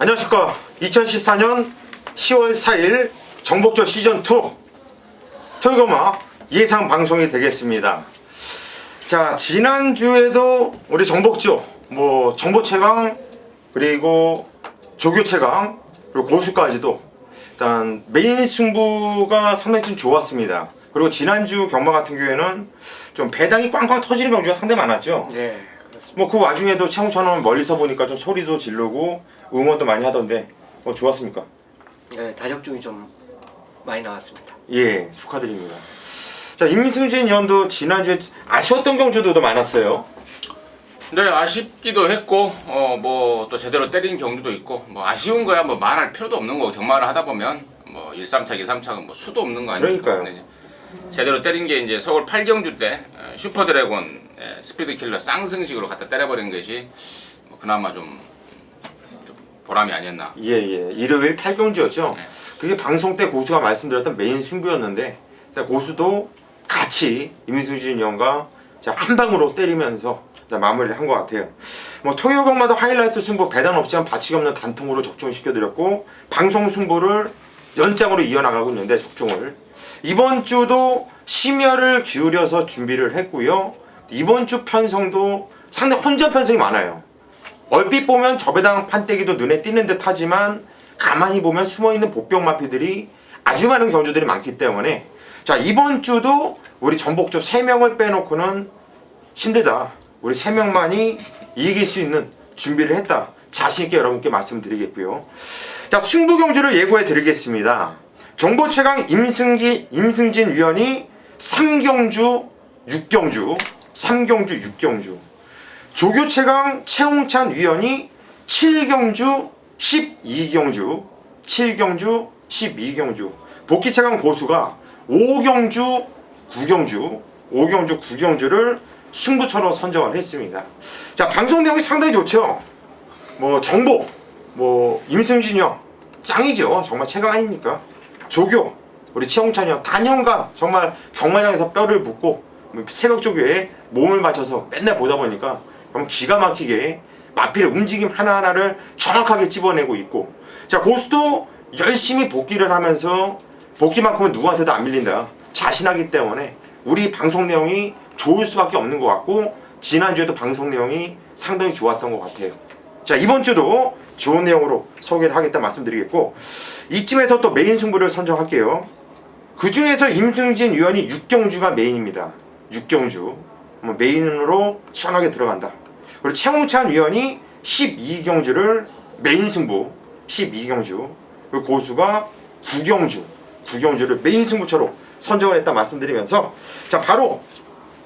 안녕하십니까. 2014년 10월 4일 정복조 시즌2 토요일마 예상 방송이 되겠습니다. 자, 지난주에도 우리 정복조 정보 최강 그리고 조교 최강 그리고 고수까지도 일단 메인 승부가 상당히 좀 좋았습니다. 그리고 지난주 경마 같은 경우에는 좀 배당이 꽝꽝 터지는 경주가 상당히 많았죠. 네, 그렇습니다. 그 와중에도 최홍찬은 멀리서 보니까 좀 소리도 지르고 응원도 많이 하던데 좋았습니까? 네, 다적중이 좀 많이 나왔습니다. 예, 축하드립니다. 자, 임승진 위원도 지난주에 아쉬웠던 경주도 많았어요. 네, 아쉽기도 했고 또 제대로 때린 경주도 있고 아쉬운 거야 말할 필요도 없는 거고. 경마를 하다 보면 1-3차, 2-3차가 수도 없는 거 아닙니까? 그러니까요. 제대로 때린 게 이제 서울 8경주 때 슈퍼드래곤 스피드킬러 쌍승식으로 갖다 때려버린 것이 그나마 좀 보람이 아니었나. 예. 일요일 8경주였죠. 네. 그게 방송 때 고수가 말씀드렸던 메인 승부였는데 고수도 같이 임승진 위원과 한 방으로 때리면서 마무리를 한 것 같아요. 토요 경마도 하이라이트 승부 배당 없지만 바치기 없는 단통으로 적중시켜드렸고 방송 승부를 연장으로 이어나가고 있는데 적중을 이번 주도 심혈을 기울여서 준비를 했고요. 이번 주 편성도 상당히 혼전 편성이 많아요. 얼핏 보면 저배당 판때기도 눈에 띄는 듯 하지만 가만히 보면 숨어있는 복병 마피들이 아주 많은 경주들이 많기 때문에 자, 이번 주도 우리 전복조 3명을 빼놓고는 힘들다. 우리 3명만이 이길 수 있는 준비를 했다. 자신있게 여러분께 말씀드리겠고요. 자, 승부 경주를 예고해 드리겠습니다. 정보 최강 임승진 위원이 3경주 6경주 3경주 6경주 조교 최강 최홍찬 위원이 7경주 12경주 7경주 12경주 복귀 최강 고수가 5경주 9경주를 승부처로 선정을 했습니다. 자, 방송 내용이 상당히 좋죠. 정보 임승진이 형 짱이죠. 정말 최강 아닙니까? 조교 우리 최홍찬이 형 단연간 정말 경마장에서 뼈를 붓고 새벽 조교에 몸을 바쳐서 맨날 보다 보니까 너무 기가 막히게 마필의 움직임 하나하나를 정확하게 찝어내고 있고, 자, 고수도 열심히 복귀를 하면서 복귀만큼은 누구한테도 안 밀린다 자신하기 때문에 우리 방송 내용이 좋을 수밖에 없는 것 같고 지난주에도 방송 내용이 상당히 좋았던 것 같아요. 자, 이번 주도 좋은 내용으로 소개를 하겠다 말씀드리겠고 이쯤에서 또 메인 승부를 선정할게요. 그 중에서 임승진 위원이 6경주가 메인입니다. 6경주 메인으로 시원하게 들어간다. 그리고 최홍찬 위원이 12경주를 메인 승부 12경주 그리고 고수가 9경주를 메인 승부처로 선정을 했다 말씀드리면서 자, 바로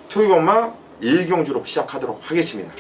토요일경마 1경주로 시작하도록 하겠습니다.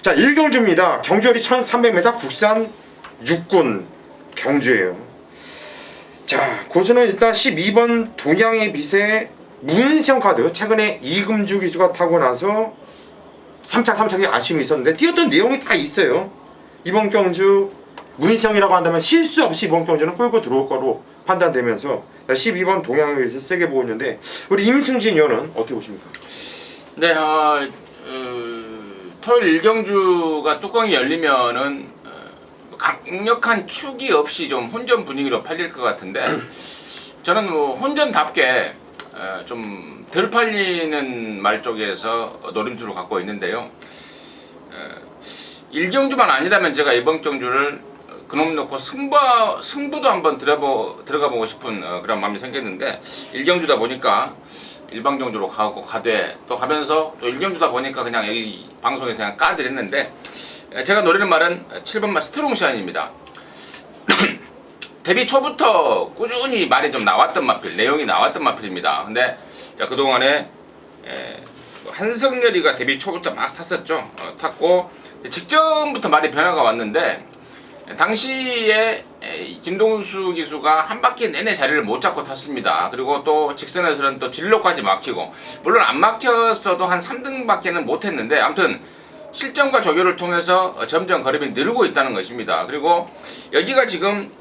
자, 1경주입니다. 경주열이 1300m 국산 육군 경주예요. 자, 고수는 일단 12번 동양의 빛의 문세영 카드 최근에 이금주 기수가 타고 나서 3착에 아쉬움이 있었는데 뛰었던 내용이 다 있어요. 이번 경주 문세영이라고 한다면 실수 없이 이번 경주는 끌고 들어올 거로 판단되면서 12번 동양의 빛을 세게 보고 있는데 우리 임승진 의원은 어떻게 보십니까? 네, 토요일 1경주가 뚜껑이 열리면은 강력한 축이 없이 좀 혼전 분위기로 팔릴 것 같은데 저는 혼전답게 좀 덜 팔리는 말 쪽에서 노림수를 갖고 있는데요. 1경주만 아니라면 제가 이번 경주를 그놈 놓고 승부도 한번 들어가 보고 싶은 그런 마음이 생겼는데 1경주다 보니까 일반 경주로 가고 가되 또 가면서 또 1경주다 보니까 그냥 여기 방송에서 그냥 까드렸는데 제가 노리는 말은 7번마 스트롱샤인입니다. 데뷔 초부터 꾸준히 말이 좀 나왔던 마필, 내용이 나왔던 마필입니다. 근데 자, 그동안에 한성열이가 데뷔 초부터 막 탔었죠. 탔고 직전부터 말이 변화가 왔는데 당시에 김동수 기수가 한 바퀴 내내 자리를 못 잡고 탔습니다. 그리고 또 직선에서는 또 진로까지 막히고, 물론 안 막혔어도 한 3등밖에는 못 했는데 아무튼 실전과 조교를 통해서 점점 걸음이 늘고 있다는 것입니다. 그리고 여기가 지금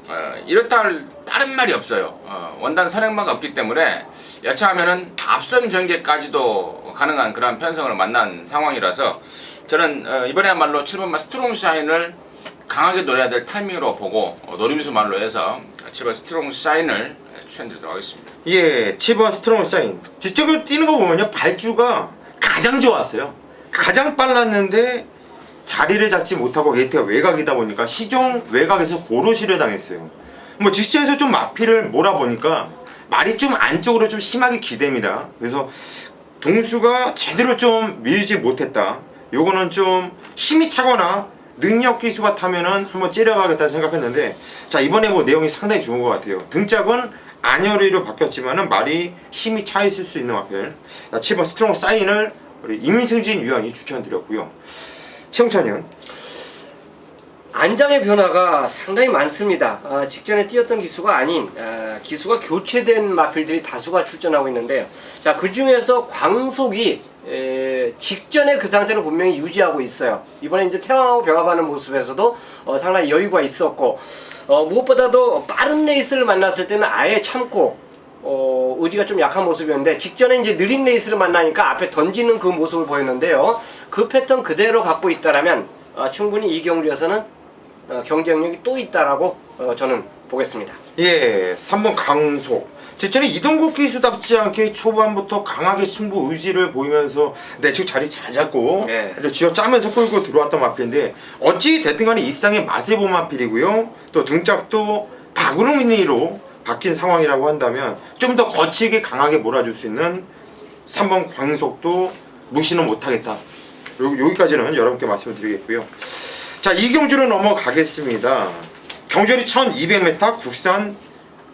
이렇다 할 다른 말이 없어요. 원단 선행마가 없기 때문에 여차하면은 앞선 전개까지도 가능한 그런 편성을 만난 상황이라서 저는 이번에야말로 7번마 스트롱샤인을 강하게 노려야 될 타이밍으로 보고 노림수 말로 해서 7번 스트롱샤인을 추천드리도록 하겠습니다. 예, 7번 스트롱샤인. 지적으로 뛰는 거 보면요, 발주가 가장 좋았어요. 가장 빨랐는데 자리를 잡지 못하고 게이트가 외곽이다 보니까 시종 외곽에서 고로시를 당했어요. 뭐 직선에서 좀 마피를 몰아보니까 말이 좀 안쪽으로 좀 심하게 기댑니다. 그래서 동수가 제대로 좀 밀지 못했다. 요거는 좀 힘이 차거나 능력 기수가 타면은 한번 찌려가겠다 생각했는데, 자, 이번에 뭐 내용이 상당히 좋은 것 같아요. 등짝은 안열이로 바뀌었지만은 말이 힘이 차 있을 수 있는 마필. 7번 스트롱 사인을 우리 임승진 위원이 추천드렸고요. 최홍찬이요? 안장의 변화가 상당히 많습니다. 직전에 뛰었던 기수가 아닌 기수가 교체된 마필들이 다수가 출전하고 있는데요. 자, 그 중에서 광속이 직전에 그 상태를 분명히 유지하고 있어요. 이번에 이제 태왕하고 병합하는 모습에서도 상당히 여유가 있었고, 무엇보다도 빠른 레이스를 만났을 때는 아예 참고 의지가 좀 약한 모습이었는데, 직전에 이제 느린 레이스를 만나니까 앞에 던지는 그 모습을 보였는데요. 그 패턴 그대로 갖고 있다라면 충분히 이 경주에서는 경쟁력이 또 있다라고 저는 보겠습니다. 예, 3번 강속. 직전에 이동국 기수답지 않게 초반부터 강하게 승부 의지를 보이면서 내측 자리 잘 잡고 쥐어 짜면서 끌고 들어왔던 마필인데, 어찌 됐든 간에 입상의 맛을 본 마필이고요. 또 등짝도 바구니로 바뀐 상황이라고 한다면 좀 더 거칠게 강하게 몰아줄 수 있는 3번 광속도 무시는 못하겠다. 여기까지는 여러분께 말씀을 드리겠고요. 자, 이 경주로 넘어가겠습니다. 경주리 1200m 국산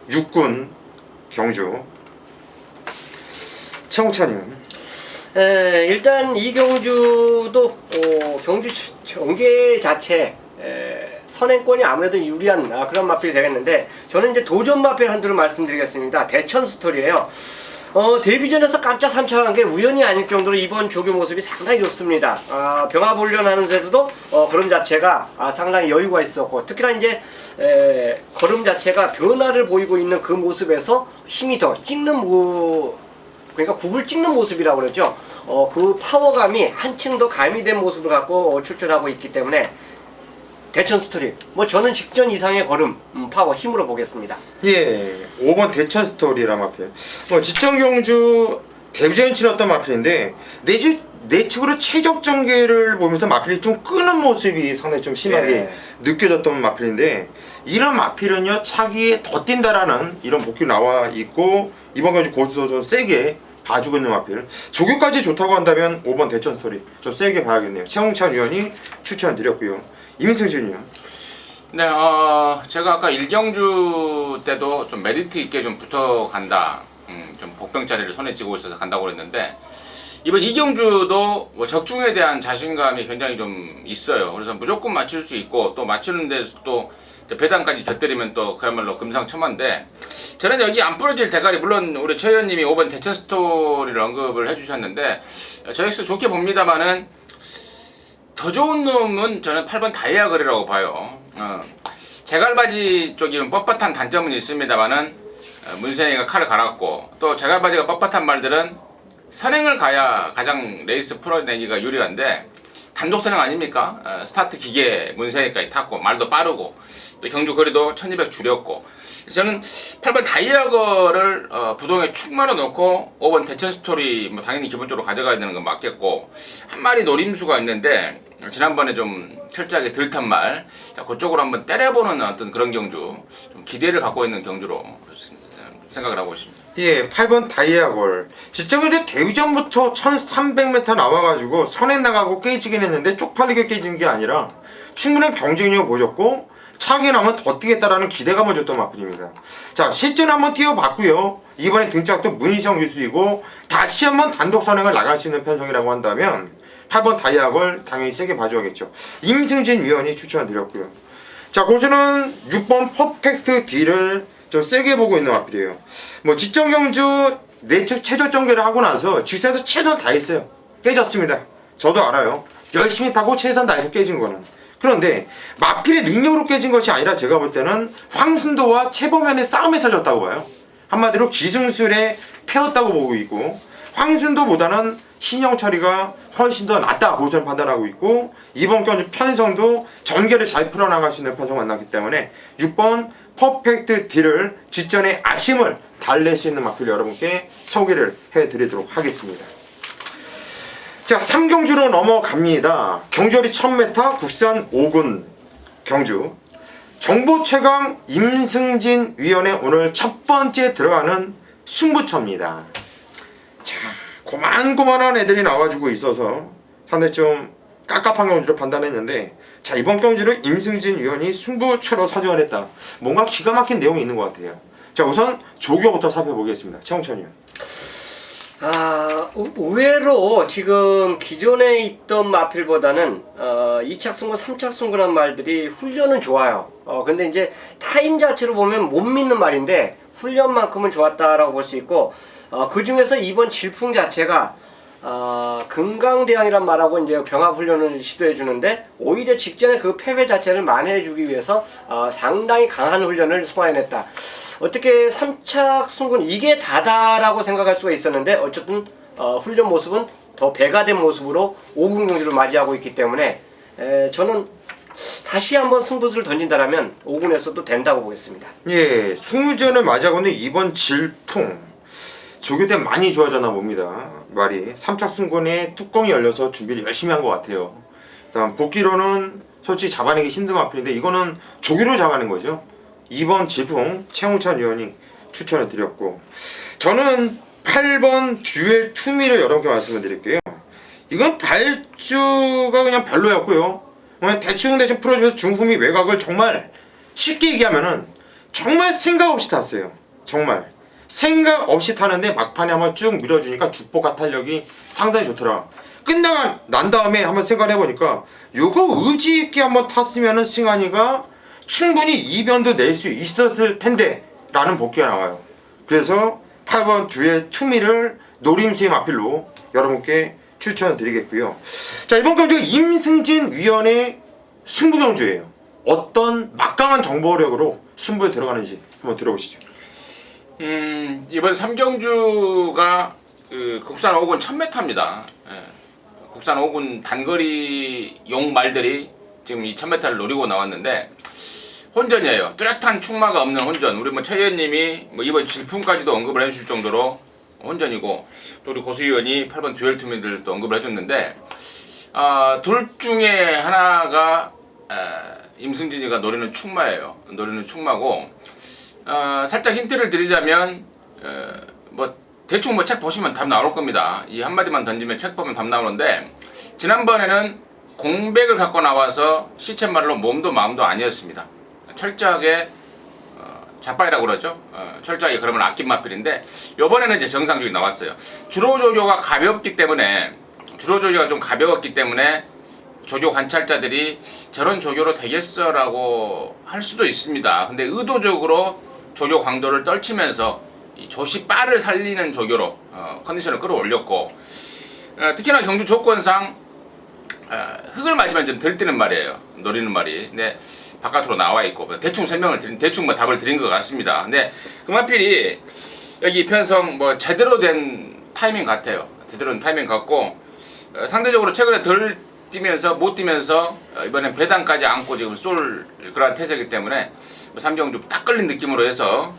육군 경주. 최홍찬이요. 일단 이 경주도 경주 전개 자체 선행권이 아무래도 유리한 그런 마필이 되겠는데, 저는 이제 도전 마필 한두를 말씀드리겠습니다. 대천 스토리예요. 데뷔전에서 깜짝 삼창한 게 우연이 아닐 정도로 이번 조교 모습이 상당히 좋습니다. 병합 훈련하는데도 걸음 자체가 상당히 여유가 있었고, 특히나 이제 걸음 자체가 변화를 보이고 있는 그 모습에서 힘이 더 찍는 그러니까 굽을 찍는 모습이라고 그러죠. 그 파워감이 한층 더 가미된 모습을 갖고 출전하고 있기 때문에 대천 스토리, 뭐 저는 직전 이상의 걸음 파워 힘으로 보겠습니다. 예, 5번 대천 스토리라 마필. 지천 경주 데뷔전 치렀던 마필인데 내측으로 최적 전개를 보면서 마필이 좀 끄는 모습이 상당히 좀 심하게 느껴졌던 마필인데, 이런 마필은요 차기에 더 뛴다라는 이런 목표 나와 있고, 이번 경주 고수도 좀 세게 봐주고 있는 마필. 조교까지 좋다고 한다면 5번 대천 스토리 좀 세게 봐야겠네요. 최홍찬 위원이 추천드렸고요. 임승진이요. 네, 제가 아까 1경주 때도 좀 메리트 있게 좀 붙어간다, 좀 복병자리를 손에 쥐고 있어서 간다고 그랬는데, 이번 2경주도 뭐 적중에 대한 자신감이 굉장히 좀 있어요. 그래서 무조건 맞출 수 있고, 또 맞추는 데서 또 배당까지 곁들이면 또 그야말로 금상첨화인데, 저는 여기 안 부러질 대가리, 물론 우리 최 의원님이 5번 대천 스토리를 언급을 해주셨는데 저엑스 좋게 봅니다만은, 더 좋은 놈은 저는 8번 다이아 거리라고 봐요. 제갈바지 쪽이면 뻣뻣한 단점은 있습니다만은 문세이가 칼을 갈았고, 또 제갈바지가 뻣뻣한 말들은 선행을 가야 가장 레이스 풀어내기가 유리한데, 단독 선행 아닙니까? 스타트 기계 문세이까지 탔고, 말도 빠르고, 또 경주 거리도 1200 줄였고, 저는 8번 다이아거를 부동에 축 말아 놓고 5번 대천 스토리 뭐 당연히 기본적으로 가져가야 되는 건 맞겠고, 한 마리 노림수가 있는데 지난번에 좀 철저하게 들탄 말, 그쪽으로 한번 때려보는 어떤 그런 경주, 좀 기대를 갖고 있는 경주로 생각을 하고 있습니다. 예, 8번 다이아골. 지점은 이제 데뷔전부터 1300m 나와가지고 선에 나가고 깨지긴 했는데 쪽팔리게 깨진 게 아니라 충분한 경쟁력을 보여줬고 차기 나면 더 뛰겠다라는 기대감을 줬던 마필입니다. 자, 시즌 한번 뛰어봤고요. 이번에 등짝도 문희정 유수이고 다시 한번 단독 선행을 나갈 수 있는 편성이라고 한다면 8번 다이아골 당연히 세게 봐줘야겠죠. 임승진 위원이 추천드렸고요. 자, 고수는 6번 퍼펙트 D를 좀 세게 보고 있는 마필이에요. 뭐 지점 경주 내측 최저 전개를 하고 나서 직선에서 최선 다했어요. 깨졌습니다. 저도 알아요. 열심히 타고 최선 다해서 깨진 거는. 그런데 마필의 능력으로 깨진 것이 아니라 제가 볼 때는 황순도와 최범현의 싸움에서 졌다고 봐요. 한마디로 기승술에 패였다고 보고 있고 황순도보다는 신영철이가 훨씬 더 낫다 고선 판단하고 있고 이번 경주 편성도 전개를 잘 풀어나갈 수 있는 편성 만났기 때문에 6번 퍼펙트 D를 직전에 아쉬움을 달랠 수 있는 마필 여러분께 소개를 해드리도록 하겠습니다. 자, 3경주로 넘어갑니다. 경주거리 1000m 국산 5군 경주 정보 최강 임승진 위원의 오늘 첫 번째 들어가는 승부처입니다. 자, 고만고만한 애들이 나와주고 있어서 상당히 좀 깝깝한 경주를 판단했는데 자, 이번 경주를 임승진 위원이 승부처로 선정을 했다. 뭔가 기가 막힌 내용이 있는 것 같아요. 자, 우선 조교부터 살펴보겠습니다. 최홍천 위원. 의외로 지금 기존에 있던 마필보다는 2착 승군, 3착 승군한 말들이 훈련은 좋아요. 근데 이제 타임 자체로 보면 못 믿는 말인데 훈련만큼은 좋았다라고 볼 수 있고 그 중에서 이번 질풍 자체가 금강대왕이란 말하고 이제 병합 훈련을 시도해 주는데 오히려 직전에 그 패배 자체를 만회해 주기 위해서 상당히 강한 훈련을 소화해냈다. 어떻게 3착 승군 이게 다다라고 생각할 수가 있었는데 어쨌든 훈련 모습은 더 배가 된 모습으로 5군 경주를 맞이하고 있기 때문에 저는 다시 한번 승부수를 던진다라면 5군에서도 된다고 보겠습니다. 예, 20전을 맞이하고 있는 이번 질풍 조교 때 많이 좋아졌나 봅니다. 말이 3착 승군에 뚜껑이 열려서 준비를 열심히 한 것 같아요. 일단 복귀로는 솔직히 잡아내기 힘든 마필인데 이거는 조교로 잡아낸 거죠. 이번 질풍 최홍찬 위원이 추천을 드렸고 저는 8번 듀얼 투미를 여러분께 말씀을 드릴게요. 이건 발주가 그냥 별로였고요. 그냥 대충 풀어주면서 중후미 외곽을 정말 쉽게 얘기하면은 정말 생각 없이 탔어요. 정말 생각 없이 타는데 막판에 한번 쭉 밀어주니까 죽보가 탄력이 상당히 좋더라. 끝나고 난 다음에 한번 생각을 해보니까 이거 의지 있게 한번 탔으면은 승환이가 충분히 이변도 낼 수 있었을 텐데 라는 복귀가 나와요. 그래서 8번 듀얼 투미를 노림수의 마필로 여러분께 추천드리겠고요. 자, 이번 경주가 임승진 위원의 승부 경주예요. 어떤 막강한 정보력으로 승부에 들어가는지 한번 들어보시죠. 이번 3경주가 국산 5군 1000m입니다. 국산 5군 단거리용 말들이 지금 이 1000m를 노리고 나왔는데 혼전이에요. 뚜렷한 충마가 없는 혼전. 우리 최 의원님이 이번 질풍까지도 언급을 해주실 정도로 혼전이고 또 우리 고수 의원이 8번 듀얼 투미들도 언급을 해줬는데 둘 중에 하나가 임승진이가 노리는 충마예요. 노리는 충마고 살짝 힌트를 드리자면 대충 책 보시면 답 나올 겁니다. 이 한마디만 던지면 책 보면 답 나오는데 지난번에는 공백을 갖고 나와서 시쳇말로 몸도 마음도 아니었습니다. 철저하게 자빠이라고 그러죠. 철저하게 그러면 아낀 마필인데 요번에는 이제 정상적이 나왔어요. 주로 조교가 가볍기 때문에 좀 가벼웠기 때문에 조교 관찰자들이 저런 조교로 되겠어라고 할 수도 있습니다. 근데 의도적으로 조교 강도를 떨치면서 이 조시빠를 살리는 조교로 컨디션을 끌어올렸고 특히나 경주 조건상 흙을 맞으면 좀 덜 뛰는 말이에요. 노리는 말이. 근데 바깥으로 나와 있고 대충 답을 드린 것 같습니다. 근데 금화필이 여기 편성 제대로 된 타이밍 같아요. 제대로 된 타이밍 같고 상대적으로 최근에 덜 뛰면서 못 뛰면서 이번엔 배당까지 안고 지금 쏠 그런 태세이기 때문에 3경주 딱 걸린 느낌으로 해서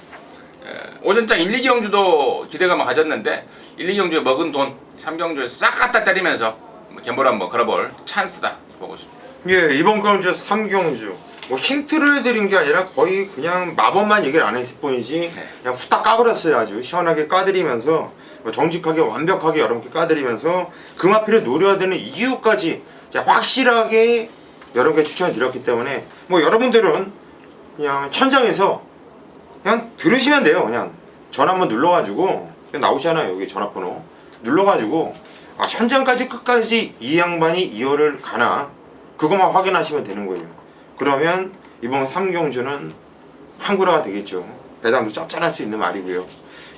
오전장 1, 2경주도 기대감을 가졌는데 1, 2경주에 먹은 돈 3경주에 싹 갖다 때리면서 갬볼 한번 걸어볼 찬스다 보고 있습니다. 예, 이번 경주 3경주 뭐 힌트를 드린 게 아니라 거의 그냥 마법만 얘기를 안 했을 뿐이지 그냥 후딱 까버렸어요. 아주 시원하게 까드리면서 뭐 정직하게 완벽하게 여러분께 까드리면서 금화필을 노려야 되는 이유까지 확실하게 여러분께 추천을 드렸기 때문에 뭐 여러분들은 그냥 현장에서 그냥 들으시면 돼요. 그냥 전화 한번 눌러가지고 그냥 나오잖아요. 여기 전화번호 눌러가지고 현장까지 끝까지 이 양반이 2월을 가나 그것만 확인하시면 되는 거예요. 그러면 이번 3경주는 한구라가 되겠죠. 배당도 짭짤할 수 있는 말이고요.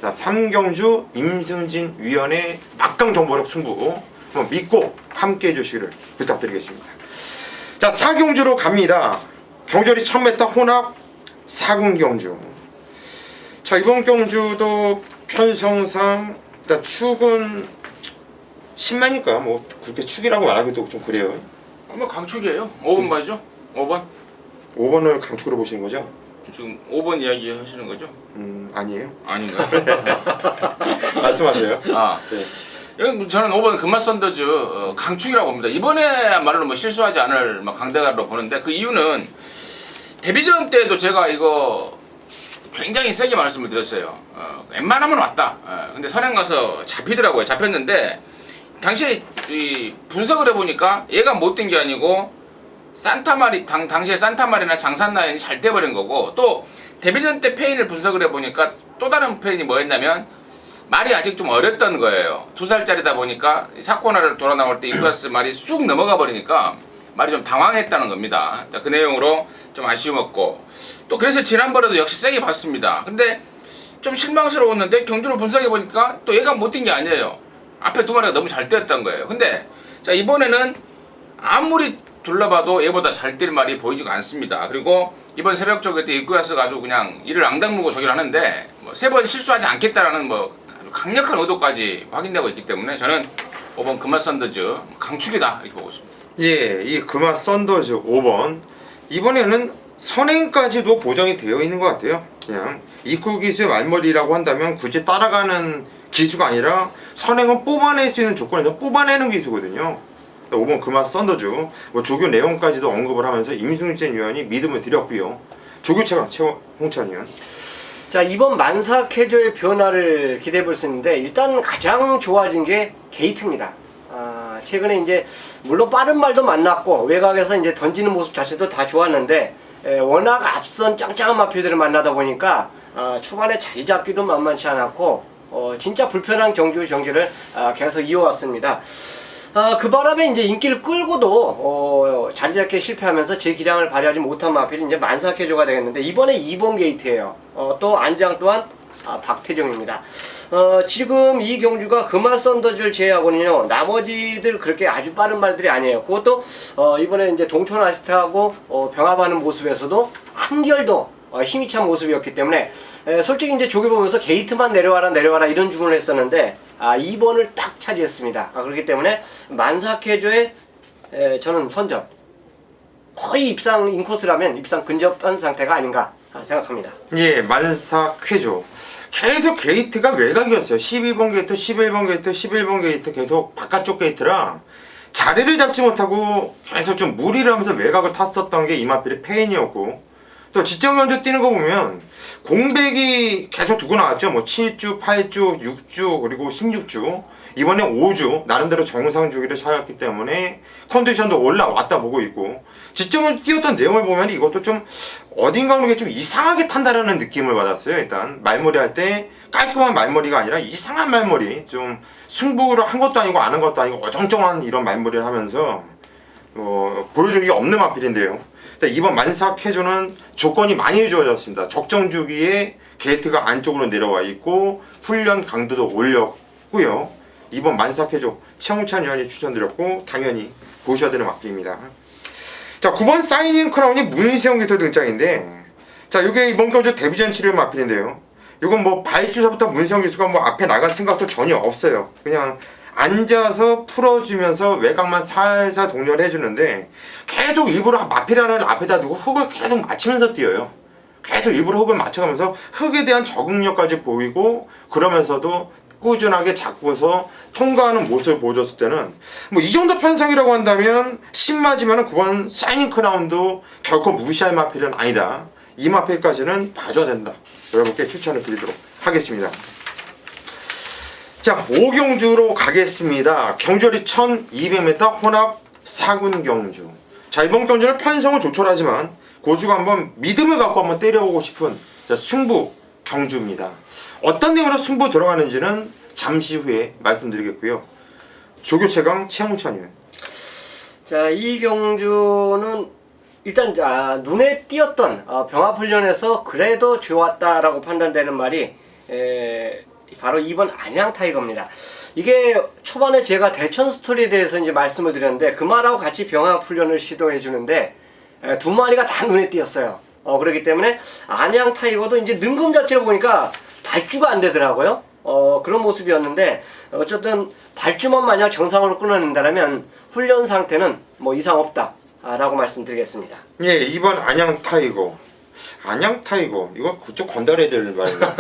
자, 3경주 임승진 위원의 막강 정보력 승부 한번 믿고 함께 해주시기를 부탁드리겠습니다. 자, 4경주로 갑니다. 경절이 1000m 혼합 4군경주. 자, 이번 경주도 편성상 일단 축은 10만이니까 뭐 그렇게 축이라고 말하기도 좀 그래요. 뭐 강축이에요. 5번 맞죠? 5번? 5번을 강축으로 보시는 거죠? 지금 5번 이야기 하시는 거죠? 아니에요. 아닌가요? 말씀하세요. 네. 저는 5번 금마 썬더즈 강축이라고 봅니다. 이번에야말로 뭐 실수하지 않을 강대가로 보는데 그 이유는 데뷔전 때도 제가 이거 굉장히 세게 말씀을 드렸어요. 웬만하면 왔다. 근데 선행 가서 잡히더라고요. 잡혔는데 당시에 이 분석을 해보니까 얘가 못 뛴 게 아니고 산타마리 당시에 산타마리나 장산 라인이 잘 떼버린 거고 또 데뷔전 때 페인을 분석을 해보니까 또 다른 페인이 뭐였냐면 말이 아직 좀 어렸던 거예요. 2살짜리다 보니까 사코나를 돌아 나올 때 이쿠아스 말이 쑥 넘어가 버리니까 말이 좀 당황했다는 겁니다. 그 내용으로 좀 아쉬웠고 또 그래서 지난번에도 역시 세게 봤습니다. 근데 좀 실망스러웠는데 경주를 분석해 보니까 또 얘가 못 뛴 게 아니에요. 앞에 두 마리가 너무 잘 뛰었던 거예요. 근데 자 이번에는 아무리 둘러봐도 얘보다 잘 뛸 말이 보이지가 않습니다. 그리고 이번 새벽 저기 때 이쿠야스가 아주 그냥 이를 앙당물고 저기를 하는데 뭐 3번 실수하지 않겠다라는 뭐 아주 강력한 의도까지 확인되고 있기 때문에 저는 5번 금화 썬더즈 강축이다 이렇게 보고 있습니다. 예, 이 금화 썬더즈 5번 이번에는 선행까지도 보정이 되어 있는 것 같아요. 그냥 이쿠 기수의 말머리라고 한다면 굳이 따라가는 기수가 아니라 선행은 뽑아낼 수 있는 조건에서 뽑아내는 기수거든요. 5번 금화 썬더즈 뭐 조교 내용까지도 언급을 하면서 임승진 위원이 믿음을 드렸고요. 조교 최강 홍찬 위원. 자, 이번 만사 캐조의 변화를 기대해 볼 수 있는데 일단 가장 좋아진 게 게이트입니다. 최근에 이제 물론 빠른 말도 만났고 외곽에서 이제 던지는 모습 자체도 다 좋았는데 워낙 앞선 짱짱한 마필들을 만나다 보니까 초반에 자리 잡기도 만만치 않았고 진짜 불편한 경기를 계속 이어왔습니다. 그 바람에 이제 인기를 끌고도 자리 잡기에 실패하면서 제 기량을 발휘하지 못한 마필이 이제 만사 캐조가 되겠는데 이번에 2번 게이트예요. 또 안장 또한 박태정입니다. 지금 이 경주가 금화 썬더즈를 제외하고는요 나머지들 그렇게 아주 빠른 말들이 아니에요. 그것도 이번에 이제 동촌 아시트하고 병합하는 모습에서도 한결더 힘이 찬 모습이었기 때문에 솔직히 이제 조기 보면서 게이트만 내려와라 이런 주문을 했었는데 2번을 딱 차지했습니다. 그렇기 때문에 만사캐조의 저는 선점 거의 입상 인코스라면 입상 근접한 상태가 아닌가 생각합니다. 예, 만사쾌조 계속 게이트가 외곽이었어요. 12번 게이트, 11번 게이트, 11번 게이트 계속 바깥쪽 게이트랑 자리를 잡지 못하고 계속 좀 무리를 하면서 외곽을 탔었던 게 이마필의 페인이었고 또 지정 견주 뛰는 거 보면 공백이 계속 두고 나왔죠. 뭐 7주, 8주, 6주 그리고 16주 이번에 5주 나름대로 정상 주기를 찾았기 때문에 컨디션도 올라왔다 보고 있고 지정 견주 뛰었던 내용을 보면 이것도 좀 어딘가 모르게 좀 이상하게 탄다라는 느낌을 받았어요. 일단 말머리 할 때 깔끔한 말머리가 아니라 이상한 말머리 좀 승부를 한 것도 아니고 안 한 것도 아니고 어정쩡한 이런 말머리를 하면서 보여준 게 없는 마필인데요. 이번 만사 캐조는 조건이 많이 주어졌습니다. 적정 주기에 게이트가 안쪽으로 내려와 있고 훈련 강도도 올렸고요. 이번 만사 캐조 최홍찬 위원이 추천드렸고 당연히 보셔야 되는 마필입니다. 자, 9번 사이닝 크라운이 문세영 기터 등장인데 자, 이게 이번 경주 데뷔전 치료 마필인데요. 이건 뭐 발주사부터 문세영 기수가 뭐 앞에 나갈 생각도 전혀 없어요. 그냥 앉아서 풀어주면서 외곽만 살살 동렬해 주는데 계속 일부러 마필하는 앞에다 두고 흙을 계속 맞추면서 뛰어요. 계속 일부러 흙을 맞춰가면서 흙에 대한 적응력까지 보이고 그러면서도 꾸준하게 잡고서 통과하는 모습을 보여줬을 때는 뭐 이 정도 편성이라고 한다면 10 맞으면 9번 사이닝 크라운도 결코 무시할 마필은 아니다. 이 마필까지는 봐줘야 된다. 여러분께 추천을 드리도록 하겠습니다. 자, 5경주로 가겠습니다. 경주거리 1200m 혼합 4군 경주. 자, 이번 경주는 편성은 조촐하지만 고수가 한번 믿음을 갖고 한번 때려보고 싶은 승부 경주입니다. 어떤 내용으로 승부 들어가는지는 잠시 후에 말씀드리겠고요. 조교 최강 최홍찬 의원. 자, 이 경주는 일단 눈에 띄었던 병합훈련에서 그래도 좋았다라고 판단되는 말이 바로 2번 안양 타이거입니다. 이게 초반에 제가 대천 스토리에 대해서 이제 말씀을 드렸는데 그 말하고 같이 병합훈련을 시도해 주는데 두 마리가 다 눈에 띄었어요. 그렇기 때문에 안양 타이거도 이제 능금 자체를 보니까 발주가 안 되더라고요. 그런 모습이었는데 어쨌든 발주만 만약 정상으로 끊어낸다면 훈련 상태는 뭐 이상 없다 라고 말씀드리겠습니다. 예, 2번 안양 타이거. 안양 타이거 이거 그쪽 건달해야 될 말인가?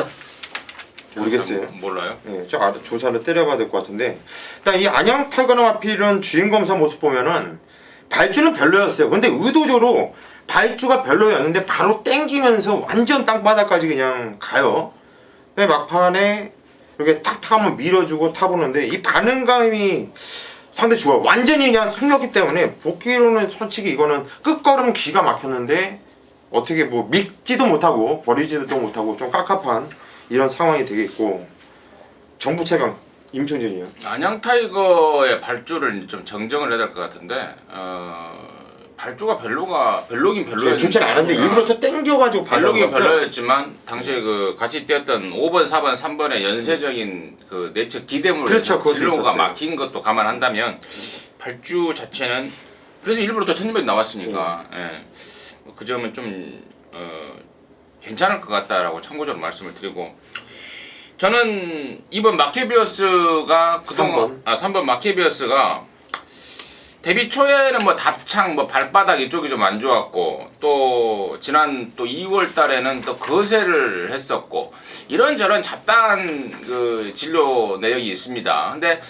모르겠어요. 몰라요. 예, 저 조사를 때려봐야 될 것 같은데 일단 이 안양 타이거나 마필은 주행 검사 모습 보면은 발주는 별로였어요. 근데 의도적으로 발주가 별로였는데 바로 땡기면서 완전 땅바닥까지 그냥 가요. 근데 막판에 이렇게 탁탁 한번 밀어주고 타보는데 이 반응감이 상당히 좋아. 완전히 그냥 숙렸기 때문에 복귀로는 솔직히 이거는 끝걸음 기가 막혔는데 어떻게 뭐 믿지도 못하고 버리지도 못하고 좀 깝깝한 이런 상황이 되겠고. 정부 최강 임충진이요. 안양 타이거의 발주를 좀 정정을 해야 될 것 같은데 발주가 별로긴 별로였는데 좋진 않은데 일부러 또 땡겨가지고 별로긴 발라봤어요. 별로였지만 당시에 그 같이 뛰었던 5번, 4번, 3번의 연쇄적인 그 내측 기대물 그렇죠, 그것도 진로가 있었어요. 막힌 것도 감안한다면 발주 자체는 그래서 일부러 또 1000번 나왔으니까 예. 그 점은 좀 괜찮을 것 같다라고 참고적으로 말씀을 드리고 저는 2번 마케비어스가 그동안 3번 마케비어스가 데뷔 초에는 뭐 답창, 뭐 발바닥 이쪽이 좀 안 좋았고 또 지난 또 2월 달에는 또 거세를 했었고 이런저런 잡다한 그 진로 내역이 있습니다. 근데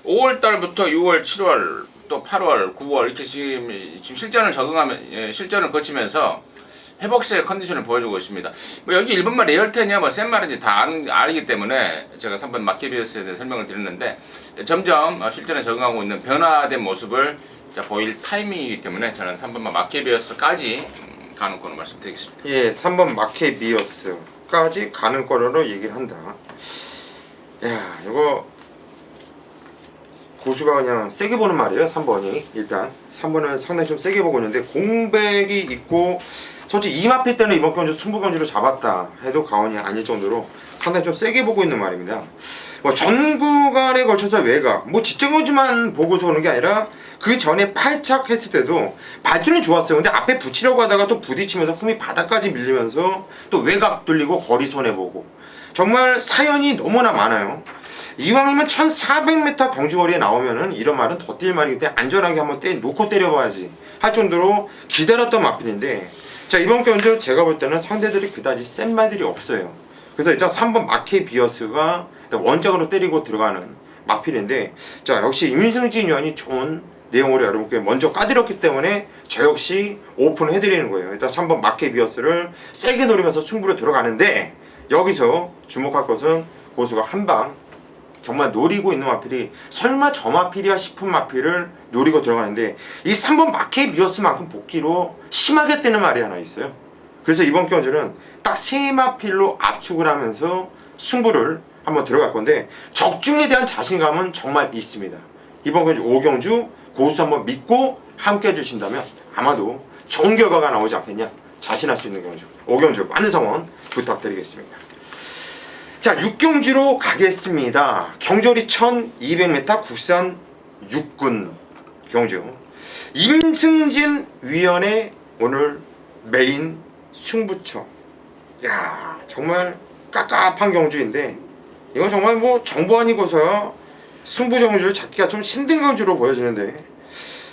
5월 달부터 6월, 7월 또 8월, 9월 이렇게 지금 실전을 거치면서 회복세의 컨디션을 보여주고 있습니다. 뭐 여기 1번말 레얼텐이야 뭐 센 말인지 다 알기 때문에 제가 3번 마케비어스에 대해 설명을 드렸는데 점점 실전에 적응하고 있는 변화된 모습을 보일 타이밍이기 때문에 저는 3번말 마케비어스까지 가는 거로 말씀드리겠습니다. 예, 3번 마케비어스까지 가는 거로 얘기를 한다. 야, 이거 고수가 그냥 세게 보는 말이에요. 3번이 일단 3번은 상당히 좀 세게 보고 있는데 공백이 있고 솔직히 이마필 때는 이번 경주 승부경주로 잡았다 해도 과언이 아닐 정도로 상당히 좀 세게 보고 있는 말입니다. 뭐 전 구간에 걸쳐서 외곽 뭐 지정경주만 보고서 오는 게 아니라 그 전에 팔착했을 때도 발주는 좋았어요. 근데 앞에 붙이려고 하다가 또 부딪히면서 흠이 바닥까지 밀리면서 또 외곽 뚫리고 거리 손해보고 정말 사연이 너무나 많아요. 이왕이면 1400m 경주거리에 나오면은 이런 말은 더 뛸 말이기 때문에 안전하게 한번 놓고 때려봐야지 할 정도로 기다렸던 마필인데 자, 이번 경주 제가 볼 때는 상대들이 그다지 센 말들이 없어요. 그래서 일단 3번 마케비어스가 원작으로 때리고 들어가는 마필인데 자, 역시 임승진 위원이 좋은 내용으로 여러분께 먼저 까드렸기 때문에 저 역시 오픈을 해드리는 거예요. 일단 3번 마케비어스를 세게 노리면서 승부로 들어가는데 여기서 주목할 것은 고수가 한방 정말 노리고 있는 마필이 설마 저 마필이야 싶은 마필을 노리고 들어가는데 이 3번 마케비어스만큼 복귀로 심하게 뜨는 말이 하나 있어요. 그래서 이번 경주는 딱 세 마필로 압축을 하면서 승부를 한번 들어갈 건데 적중에 대한 자신감은 정말 있습니다. 이번 경주 5경주 고수 한번 믿고 함께 해주신다면 아마도 좋은 결과가 나오지 않겠냐 자신할 수 있는 경주 5경주 많은 성원 부탁드리겠습니다. 자, 6경주로 가겠습니다. 경주거리 1200m 국산 6군 경주 임승진 위원의 오늘 메인 승부처. 야, 정말 깝깝한 경주인데 이거 정말 뭐 정보 아니고서야 승부 경주를 잡기가 좀 힘든 경주로 보여지는데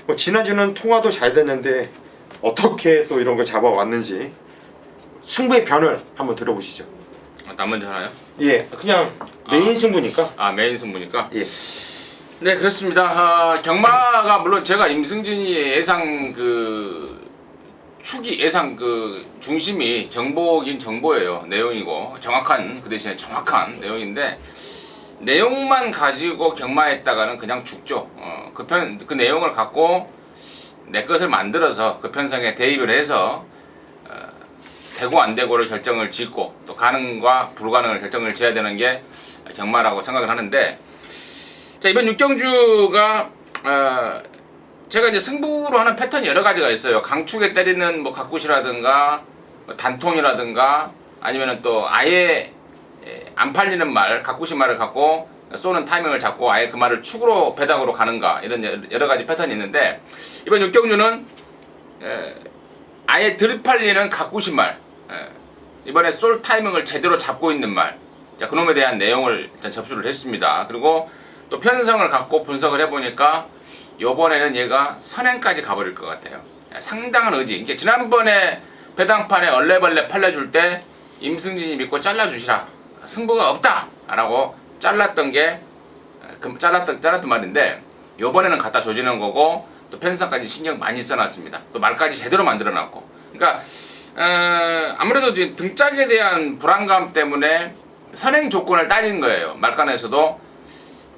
뭐 지난주는 통화도 잘 됐는데 어떻게 또 이런 걸 잡아왔는지 승부의 변을 한번 들어보시죠. 나 먼저 하나요? 예, 그냥 메인 승부니까. 아 메인 승부니까. 예. 네 그렇습니다. 경마가 물론 제가 임승진이 예상 축이 예상 중심이 정보긴 정보예요. 내용이고 정확한 그 대신에 정확한 내용인데 내용만 가지고 경마했다가는 그냥 죽죠. 그 내용을 갖고 내 것을 만들어서 그 편성에 대입을 해서 되고 안 되고를 결정을 짓고 또 가능과 불가능을 결정을 지어야 되는 게 경마라고 생각을 하는데 자 이번 육경주가 제가 이제 승부로 하는 패턴이 여러 가지가 있어요. 강축에 때리는 뭐 각굿이라든가 단통이라든가 아니면은 또 아예 안 팔리는 말 각굿이 말을 갖고 쏘는 타이밍을 잡고 아예 그 말을 축으로 배당으로 가는가 이런 여러 가지 패턴이 있는데 이번 육경주는 아예 덜 팔리는 각굿이 말 이번에 쏠 타이밍을 제대로 잡고 있는 말 자 그놈에 대한 내용을 일단 접수를 했습니다. 그리고 또 편성을 갖고 분석을 해보니까 요번에는 얘가 선행까지 가버릴 것 같아요. 상당한 의지. 그러니까 지난번에 배당판에 얼레벌레 팔려줄 때 임승진이 믿고 잘라주시라. 승부가 없다! 라고 잘랐던 게 잘랐던 말인데 요번에는 갖다 조지는 거고 또 편성까지 신경 많이 써놨습니다. 또 말까지 제대로 만들어놨고 그러니까 아무래도 이제 등짝에 대한 불안감 때문에 선행 조건을 따진 거예요. 말간에서도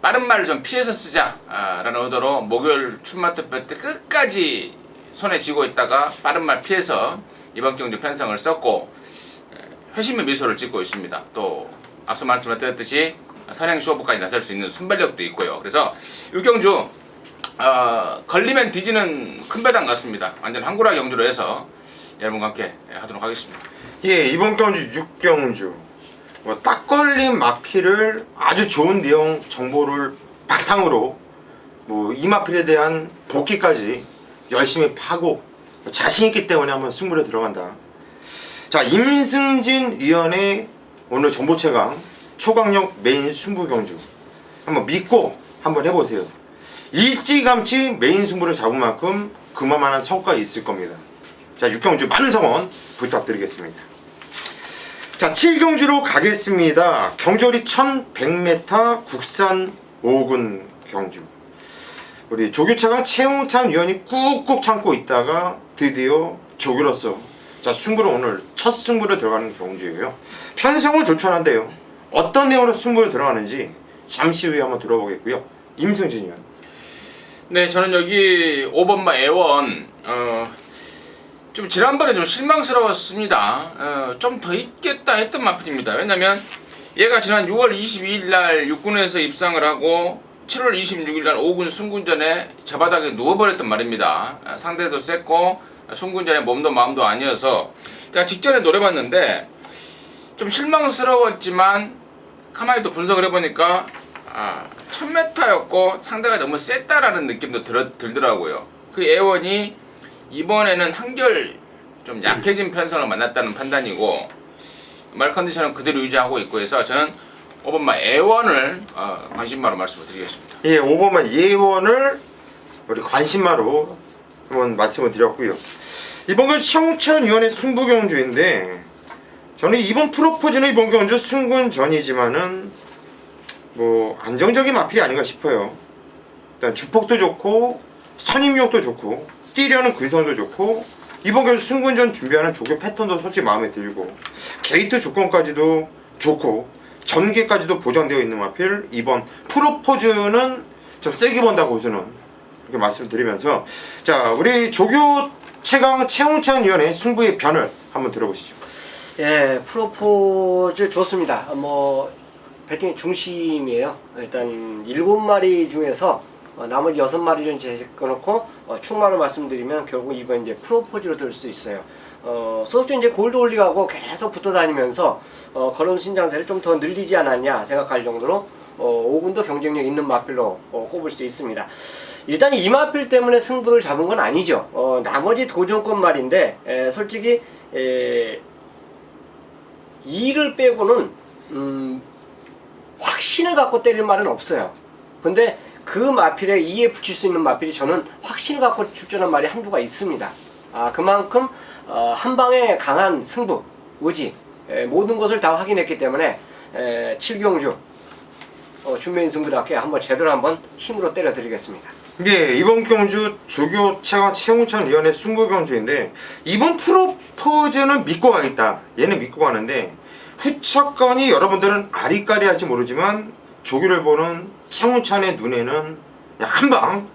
빠른 말을 좀 피해서 쓰자 라는 의도로 목요일 춘마투표 때 끝까지 손에 쥐고 있다가 빠른 말 피해서 이번 경주 편성을 썼고 회심의 미소를 짓고 있습니다. 또 앞서 말씀을 드렸듯이 선행 쇼부까지 나설 수 있는 순발력도 있고요. 그래서 육경주 걸리면 뒤지는 큰 배당 같습니다. 완전 한구라 경주로 해서 여러분과 함께 하도록 하겠습니다. 예, 이번 경주 육경주 딱 걸린 마필을 아주 좋은 내용 정보를 바탕으로 이 마필에 대한 복귀까지 열심히 파고 자신 있기 때문에 한번 승부에 들어간다. 자, 임승진 위원의 오늘 정보 최강 초강력 메인 승부 경주 한번 믿고 한번 해보세요. 일찌감치 메인 승부를 잡은 만큼 그만한 성과가 있을 겁니다. 자, 육경주 많은 성원 부탁드리겠습니다. 자, 7경주로 가겠습니다. 경주거리 1100m 국산 5군 경주. 우리 조교차가 최홍찬 위원이 꾹꾹 참고 있다가 드디어 조교로서 자 승부로 오늘 첫 승부로 들어가는 경주예요. 편성은 조촐한데요. 어떤 내용으로 승부로 들어가는지 잠시 후에 한번 들어보겠고요. 임승진 위원. 네, 저는 여기 5번마 애원 좀 지난번에 좀 실망스러웠습니다. 좀 더 있겠다 했던 마필입니다. 왜냐면 얘가 지난 6월 22일 날 6군에서 입상을 하고 7월 26일 날 5군 승군전에 제 바닥에 누워버렸단 말입니다. 상대도 셌고 승군전에 몸도 마음도 아니어서 제가 직전에 노려봤는데 좀 실망스러웠지만 가만히 또 분석을 해보니까 1000m였고 상대가 너무 셌다라는 느낌도 들더라고요. 그 애원이 이번에는 한결 좀 약해진 편성을 만났다는 판단이고 말 컨디션은 그대로 유지하고 있고 해서 저는 5번마 애원을 관심마로 말씀을 드리겠습니다. 예, 5번마 예원을 우리 관심마로 한번 말씀을 드렸고요. 이번 건 청천위원회 승부경주인데 저는 이번 프로포즈는 이번 경주 승군전이지만은 안정적인 마필이 아닌가 싶어요. 일단 주폭도 좋고 선임력도 좋고 뛰려는 근성도 좋고 이번 경주 승군전 준비하는 조교 패턴도 솔직히 마음에 들고 게이트 조건까지도 좋고 전개까지도 보장되어 있는 마필 이번 프로포즈는 좀 세게 본다고 저는 이렇게 말씀드리면서 자 우리 조교 최강 최홍찬 위원의 승부의 변을 한번 들어보시죠. 예, 프로포즈 좋습니다. 배팅의 중심이에요. 일단 7마리 중에서 나머지 6마리를 제껴놓고 축마로 말씀드리면 결국 이번 이제 프로포즈로 들 수 있어요. 소속주 이제 골드올릭하고 계속 붙어 다니면서 걸음 신장세를 좀 더 늘리지 않았냐 생각할 정도로 5군도 경쟁력 있는 마필로 꼽을 수 있습니다. 일단 이 마필 때문에 승부를 잡은 건 아니죠. 나머지 도전권 말인데 솔직히 2를 빼고는 확신을 갖고 때릴 말은 없어요. 근데 그 마필에 2에 붙일 수 있는 마필이 저는 확신을 갖고 출전한 말이 한두가 있습니다. 그만큼 한 방에 강한 승부, 의지 모든 것을 다 확인했기 때문에 7경주 준메인 승부답게 한번 제대로 한번 힘으로 때려드리겠습니다. 예, 이번 경주 조교 최강 최홍천 위원의 승부 경주인데 이번 프로포즈는 믿고 가겠다. 얘는 믿고 가는데 후차권이 여러분들은 아리까리할지 모르지만 조교를 보는 최홍천의 눈에는 한방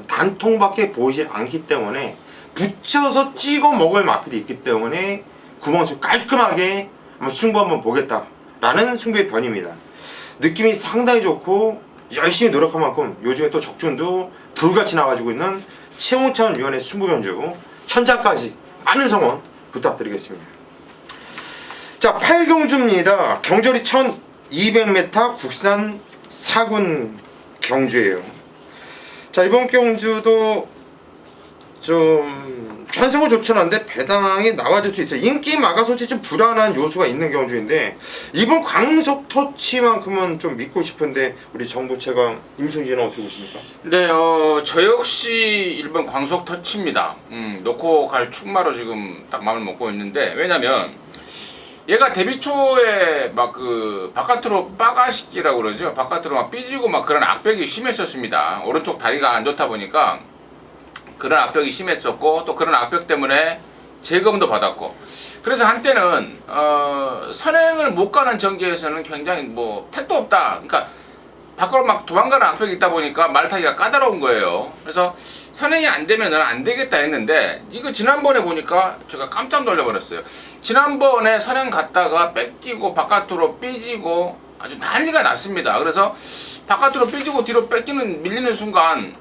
단통밖에 보이질 않기 때문에 붙여서 찍어 먹을 마필이 있기 때문에 구멍수 깔끔하게 한번 승부 한번 보겠다라는 승부의 변입니다. 느낌이 상당히 좋고 열심히 노력한 만큼 요즘에 또 적중도 불같이 나가지고 있는 최홍천 위원의 승부 경주 현장까지 많은 성원 부탁드리겠습니다. 자, 8경주입니다. 경절이 1200m 국산 4군 경주예요. 자, 이번 경주도 좀 편성은 좋진 않은데 배당이 나와줄 수 있어요. 인기 마가소치 좀 불안한 요소가 있는 경주인데 이번 광속 터치만큼은 좀 믿고 싶은데 우리 정부 최강 임승진은 어떻게 보십니까? 네, 저 역시 1번 광속 터치입니다. 놓고 갈 축마로 지금 딱 마음을 먹고 있는데 왜냐면 얘가 데뷔 초에 막 그 바깥으로 빠가시기라고 그러죠. 바깥으로 막 삐지고 막 그런 악벽이 심했었습니다. 오른쪽 다리가 안 좋다 보니까 그런 악벽이 심했었고 또 그런 악벽 때문에 재검도 받았고 그래서 한때는 선행을 못 가는 전개에서는 굉장히 뭐 택도 없다. 그러니까 밖으로 막 도망가는 악벽이 있다 보니까 말 타기가 까다로운 거예요. 그래서 선행이 안 되면은 안 되겠다 했는데 이거 지난번에 보니까 제가 깜짝 놀라버렸어요. 지난번에 선행 갔다가 뺏기고 바깥으로 삐지고 아주 난리가 났습니다. 그래서 바깥으로 삐지고 뒤로 뺏기는 밀리는 순간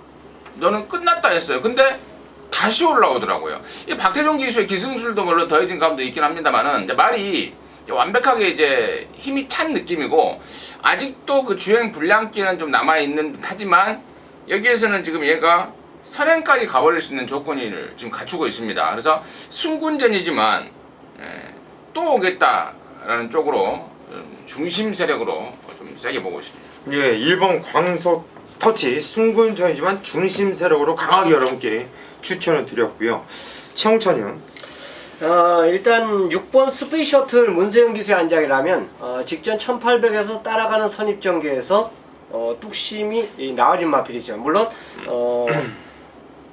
너는 끝났다 했어요. 근데 다시 올라오더라고요. 이 박태종 기수의 기승술도 물론 더해진 감도 있긴 합니다만은 이제 말이 완벽하게 이제 힘이 찬 느낌이고 아직도 그 주행 불량기는 좀 남아 있는 듯하지만 여기에서는 지금 얘가 선행까지 가버릴 수 있는 조건을 지금 갖추고 있습니다. 그래서 승군전이지만 또 오겠다라는 쪽으로 중심 세력으로 좀 세게 보고 있습니다. 예, 1번 광속 터치 승군전이지만 중심 세력으로 강하게 여러분께 추천을 드렸고요. 최홍천은 일단 6번 스페이스 셔틀 문세영 기수의 안장이라면 직전 1800에서 따라가는 선입전개에서 뚝심이 나아진 마필이죠. 물론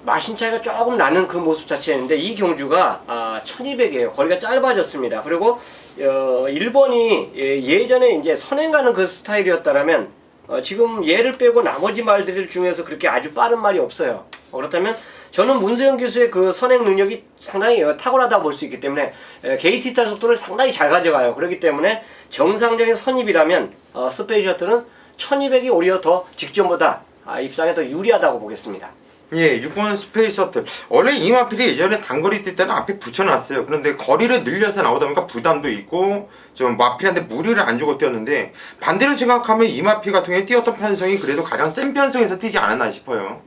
마신 차이가 조금 나는 그 모습 자체였는데 이 경주가 1200이에요. 거리가 짧아졌습니다. 그리고 1번이 예전에 이제 선행 가는 그 스타일이었다라면 지금 얘를 빼고 나머지 말들 중에서 그렇게 아주 빠른 말이 없어요. 그렇다면 저는 문세영 기수의 그 선행 능력이 상당히 탁월하다고 볼 수 있기 때문에 게이트 탈 속도를 상당히 잘 가져가요. 그렇기 때문에 정상적인 선입이라면 스페이스 셔틀은 1200이 오히려 더 직전보다 입상에 더 유리하다고 보겠습니다. 예, 6번 스페이스 셔틀. 원래 이 마필이 예전에 단거리 뛸 때는 앞에 붙여놨어요. 그런데 거리를 늘려서 나오다 보니까 부담도 있고 좀 마필한테 무리를 안 주고 뛰었는데 반대로 생각하면 이 마필 같은 경우에 뛰었던 편성이 그래도 가장 센 편성에서 뛰지 않았나 싶어요.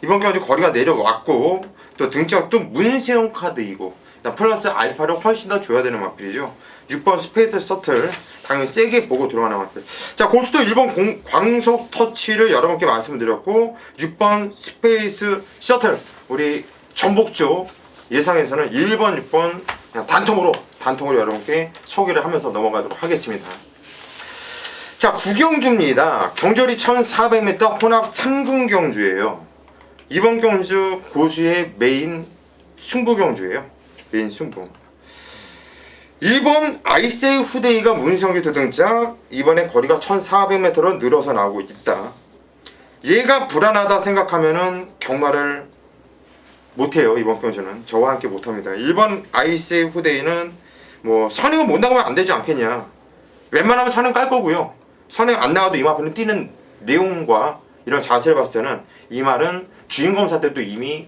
이번 경주 거리가 내려왔고 또 등짝도 문세영 카드이고 플러스 알파를 훨씬 더 줘야 되는 마필이죠. 6번 스페이스 셔틀 당연히 세게 보고 들어가는 마필. 자, 고수도 1번 광속 터치를 여러분께 말씀드렸고 6번 스페이스 셔틀 우리 전복조 예상에서는 1번 6번 그냥 단통으로 여러분께 소개를 하면서 넘어가도록 하겠습니다. 자, 9경주입니다. 경절이 1400m 혼합 3군 경주예요. 이번 경주 고수의 메인 승부 경주예요. 메인 승부. 1번 아이세이 후데이가 문성기 도등짝 이번에 거리가 1400m로 늘어서 나오고 있다. 얘가 불안하다 생각하면은 경마를 못해요. 이번 경주는 저와 함께 못합니다. 1번 아이세이 후데이는 뭐 선행은 못 나가면 안 되지 않겠냐. 웬만하면 선행 깔 거고요. 선행 안 나가도 이 마필은 뛰는 내용과 이런 자세를 봤을 때는 이 말은 주인검사 때도 이미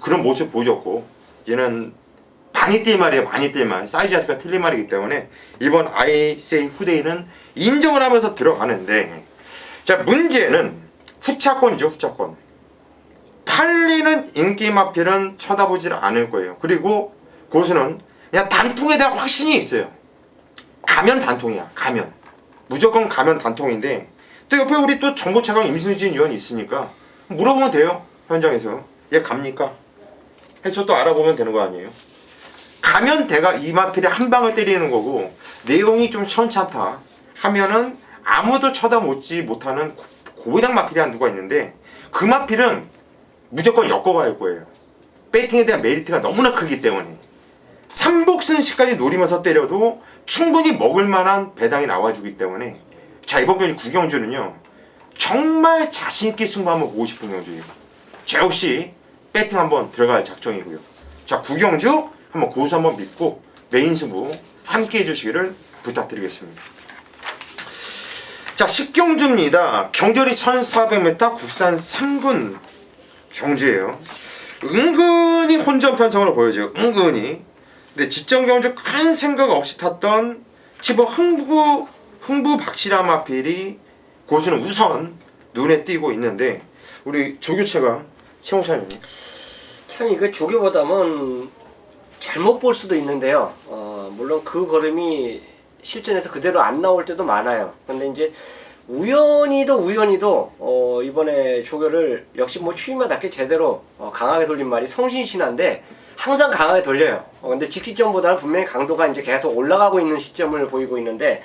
그런 모습 보여줬고 얘는 많이 뛸 말이에요. 많이 뛸 말. 사이즈 자체가 틀린 말이기 때문에 이번 아이세이 후데이는 인정을 하면서 들어가는데 자, 문제는 후차권이죠. 후차권. 팔리는 인기 마필은 쳐다보질 않을 거예요. 그리고 고수는 그냥 단통에 대한 확신이 있어요. 가면 단통이야. 가면. 무조건 가면 단통인데 또 옆에 우리 또 정보차강 임승진 의원이 있으니까 물어보면 돼요. 현장에서. 얘 갑니까? 해서 또 알아보면 되는 거 아니에요. 가면 대가 이 마필이 한 방을 때리는 거고 내용이 좀 시원찮다 하면은 아무도 쳐다보지 못하는 고부장 마필이 한 누가 있는데 그 마필은 무조건 엮어갈 거예요. 배팅에 대한 메리트가 너무나 크기 때문에 삼복승시까지 노리면서 때려도 충분히 먹을만한 배당이 나와주기 때문에 자 이번 경기 구경주는요 정말 자신있게 승부 한번 보고 싶은 경주예요. 저 역시 배팅 한번 들어갈 작정이고요. 자 구경주 한번 고수 한번 믿고 메인 승부 함께 해주시기를 부탁드리겠습니다. 자 10경주입니다. 경절이 1400m 국산 3군 경주예요. 은근히 혼전 편성으로 보여져요. 은근히. 근데 지정 경주 큰 생각 없이 탔던 치버 흥부 박시라 마필이 고수는 우선 눈에 띄고 있는데 우리 조교체가 최홍찬님 참 이거 조교보다는 잘못 볼 수도 있는데요. 물론 그 걸음이 실전에서 그대로 안 나올 때도 많아요. 근데 이제 우연히도 이번에 조교를 역시 뭐 추임마답게 제대로 강하게 돌린 말이 성신신화인데 항상 강하게 돌려요. 근데 직시점보다는 분명히 강도가 이제 계속 올라가고 있는 시점을 보이고 있는데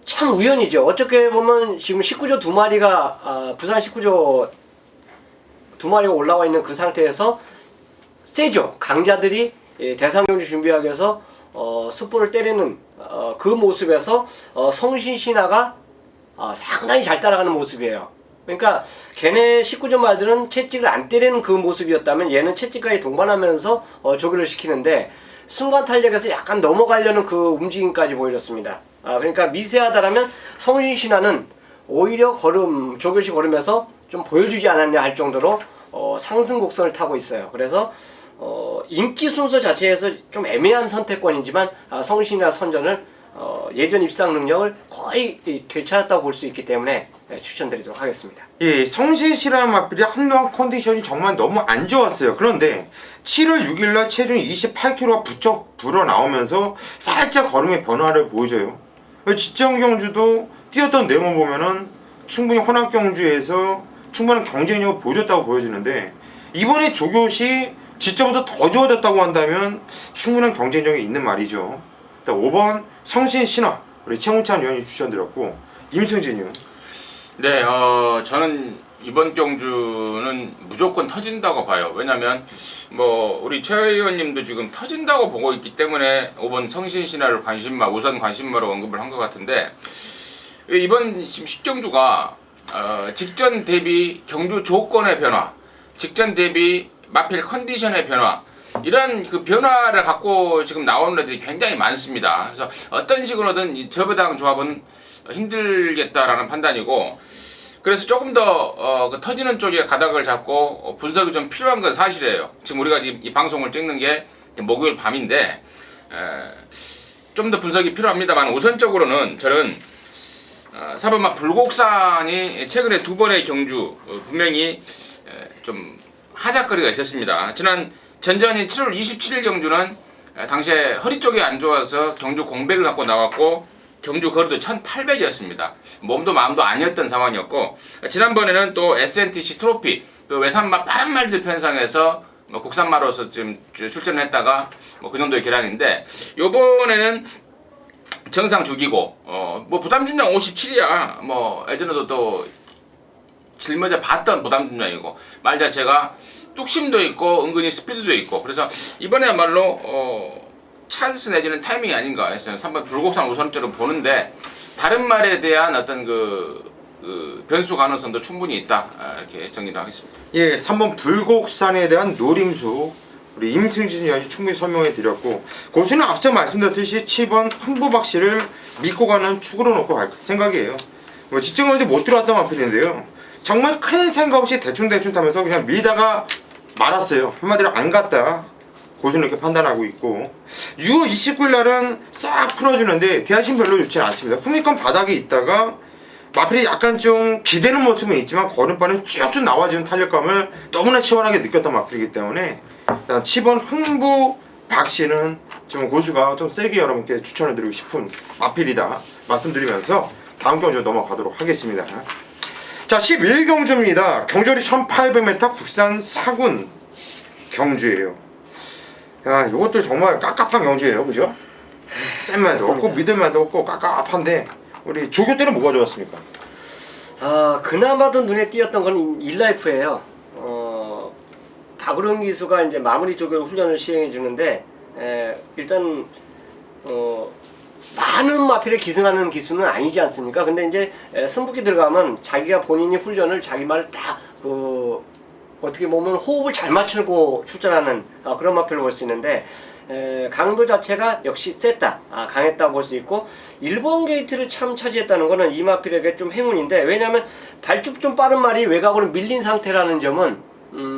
참 우연이죠. 어떻게 보면 지금 19조 두 마리가 부산 19조 두 마리가 올라와 있는 그 상태에서 세죠. 강자들이 대상경주 준비하기 위해서 숯불을 때리는 그 모습에서 성신신화가 상당히 잘 따라가는 모습이에요. 그러니까 걔네 19점 말들은 채찍을 안 때리는 그 모습이었다면 얘는 채찍까지 동반하면서 조교를 시키는데 순간 탄력에서 약간 넘어가려는 그 움직임까지 보여줬습니다. 그러니까 미세하다라면 성신신화는 오히려 조교시 걸으면서 좀 보여주지 않았냐 할 정도로 상승 곡선을 타고 있어요. 그래서 인기 순서 자체에서 좀 애매한 선택권이지만 성신이나 선전을 예전 입상 능력을 거의 되찾았다고 볼 수 있기 때문에 추천드리도록 하겠습니다. 예, 성신시라는 마필이 한동안 컨디션이 정말 너무 안 좋았어요. 그런데 7월 6일날 체중이 28kg가 부쩍 불어나오면서 살짝 걸음의 변화를 보여줘요. 지정 경주도 뛰었던 내용을 보면은 충분히 혼합 경주에서 충분한 경쟁력을 보여줬다고 보여지는데 이번에 조교시 지점보다 더 좋아졌다고 한다면 충분한 경쟁력이 있는 말이죠. 일단 5번 성신신화 우리 최홍찬 위원이 추천드렸고 임승진이요. 네, 저는 이번 경주는 무조건 터진다고 봐요. 왜냐면 뭐 우리 최 의원님도 지금 터진다고 보고 있기 때문에 5번 성신신화를 우선 관심마로 언급을 한 것 같은데 이번 지금 10경주가 직전 대비 경주 조건의 변화, 직전 대비 마필 컨디션의 변화 이런 그 변화를 갖고 지금 나오는 애들이 굉장히 많습니다. 그래서 어떤 식으로든 이 저배당 조합은 힘들겠다라는 판단이고 그래서 조금 더 그 터지는 쪽에 가닥을 잡고 분석이 좀 필요한 건 사실이에요. 지금 우리가 지금 이 방송을 찍는 게 목요일 밤인데 좀 더 분석이 필요합니다만 우선적으로는 저는 4번마 불곡산이 최근에 두 번의 경주 분명히 좀 하작거리가 있었습니다. 지난 전전인 7월 27일 경주는 당시에 허리 쪽이 안 좋아서 경주 공백을 갖고 나왔고 경주 거리도 1800이었습니다. 몸도 마음도 아니었던 상황이었고 지난번에는 또 SNTC 트로피 그 외산마 빠른 말들 편성해서 국산마로서 지금 출전을 했다가 그 정도의 계량인데 요번에는 정상 죽이고 뭐 부담진량 57이야 뭐 예전에도 또 짊어져 봤던 부담진량이고 말 자체가 뚝심도 있고 은근히 스피드도 있고 그래서 이번에야말로 찬스 내지는 타이밍이 아닌가 해서 3번 불곡산 우선적으로 보는데 다른 말에 대한 어떤 그 변수 가능성도 충분히 있다 이렇게 정리를 하겠습니다. 예, 3번 불곡산에 대한 노림수 우리 임승진 의원이 충분히 설명해 드렸고 고수는 앞서 말씀드렸듯이 7번 흥부박씨를 믿고 가는 축으로 놓고 갈 생각이에요. 뭐 직전까지 못 들어왔던 마필인데요. 정말 큰 생각 없이 대충 타면서 그냥 밀다가 말았어요. 한마디로 안 갔다. 고수는 이렇게 판단하고 있고 6월 29일 날은 싹 풀어주는데 대하신 별로 좋지 않습니다. 후미권 바닥에 있다가 마필이 약간 좀 기대는 모습은 있지만 걸음바는 쭉쭉 나와지는 탄력감을 너무나 시원하게 느꼈던 마필이기 때문에 일단 10번 흥부 박씨는 좀 고수가 좀 세게 여러분께 추천해드리고 싶은 마필이다 말씀드리면서 다음 경주 넘어가도록 하겠습니다. 자 11경주입니다. 경절이 1800m 국산 4군 경주예요. 야, 이것도 정말 깝깝한 경주예요, 그죠? 센 말도 없고 맞습니다. 믿을 말도 없고 깝깝한데 우리 조교 때는 뭐가 좋았습니까? 그나마도 눈에 띄었던 건 일라이프예요. 박우릉 기수가 이제 마무리 조교 훈련을 시행해 주는데 일단 많은 마필에 기승하는 기수는 아니지 않습니까? 근데 이제 승부기 들어가면 자기가 본인이 훈련을 자기 말을 다 어떻게 보면 호흡을 잘 맞추고 출전하는 그런 마필을 볼 수 있는데 강도 자체가 역시 셌다, 강했다고 볼 수 있고 일본 게이트를 참 차지했다는 거는 이 마필에게 좀 행운인데 왜냐하면 발쭉 좀 빠른 말이 외곽으로 밀린 상태라는 점은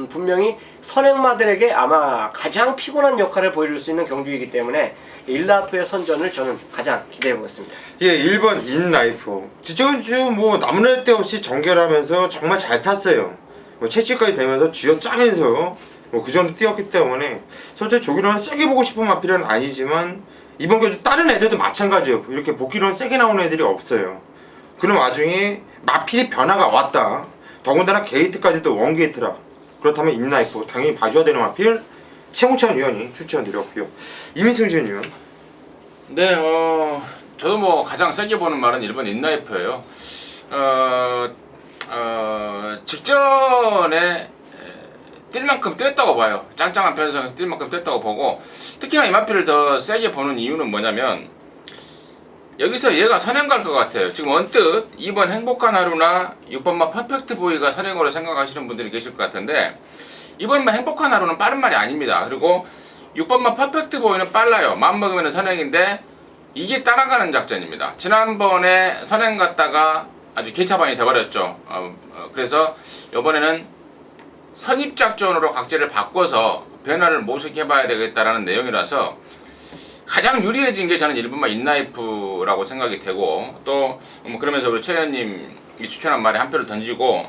분명히 선행마들에게 아마 가장 피곤한 역할을 보여줄 수 있는 경주이기 때문에 일라프의 선전을 저는 가장 기대해 보겠습니다. 예, 1번 인라이프. 지저주 뭐 나무랄 데 없이 정결하면서 정말 잘 탔어요. 뭐 채찍까지 되면서 쥐어짜면서 뭐 그 정도 뛰었기 때문에 솔직히 조기로는 세게 보고 싶은 마필은 아니지만 이번 경주 다른 애들도 마찬가지예요. 이렇게 복귀로는 세게 나오는 애들이 없어요. 그런 와중에 마필이 변화가 왔다. 더군다나 게이트까지도 원게이트라. 그렇다면 인라이프 당연히 봐줘야 되는 마필 최홍찬 위원이 추천드렸고요. 이민승 전 위원. 네, 저도 뭐 가장 세게 보는 말은 1번 인라이프예요. 직전에 뛸 만큼 뛰었다고 봐요. 짱짱한 편성에서 뛸 만큼 뛰었다고 보고 특히나 이 마필을 더 세게 보는 이유는 뭐냐면 여기서 얘가 선행 갈 것 같아요. 지금 언뜻 2번 행복한 하루나 6번마 퍼펙트 보이가 선행으로 생각하시는 분들이 계실 것 같은데 2번마 행복한 하루는 빠른 말이 아닙니다. 그리고 6번마 퍼펙트 보이는 빨라요. 마음먹으면 선행인데 이게 따라가는 작전입니다. 지난번에 선행 갔다가 아주 개차반이 돼버렸죠. 그래서 이번에는 선입작전으로 각제를 바꿔서 변화를 모색해봐야 되겠다라는 내용이라서 가장 유리해진 게 저는 1번마 인라이프라고 생각이 되고 또 그러면서 우리 최 의원님이 추천한 말에 한 표를 던지고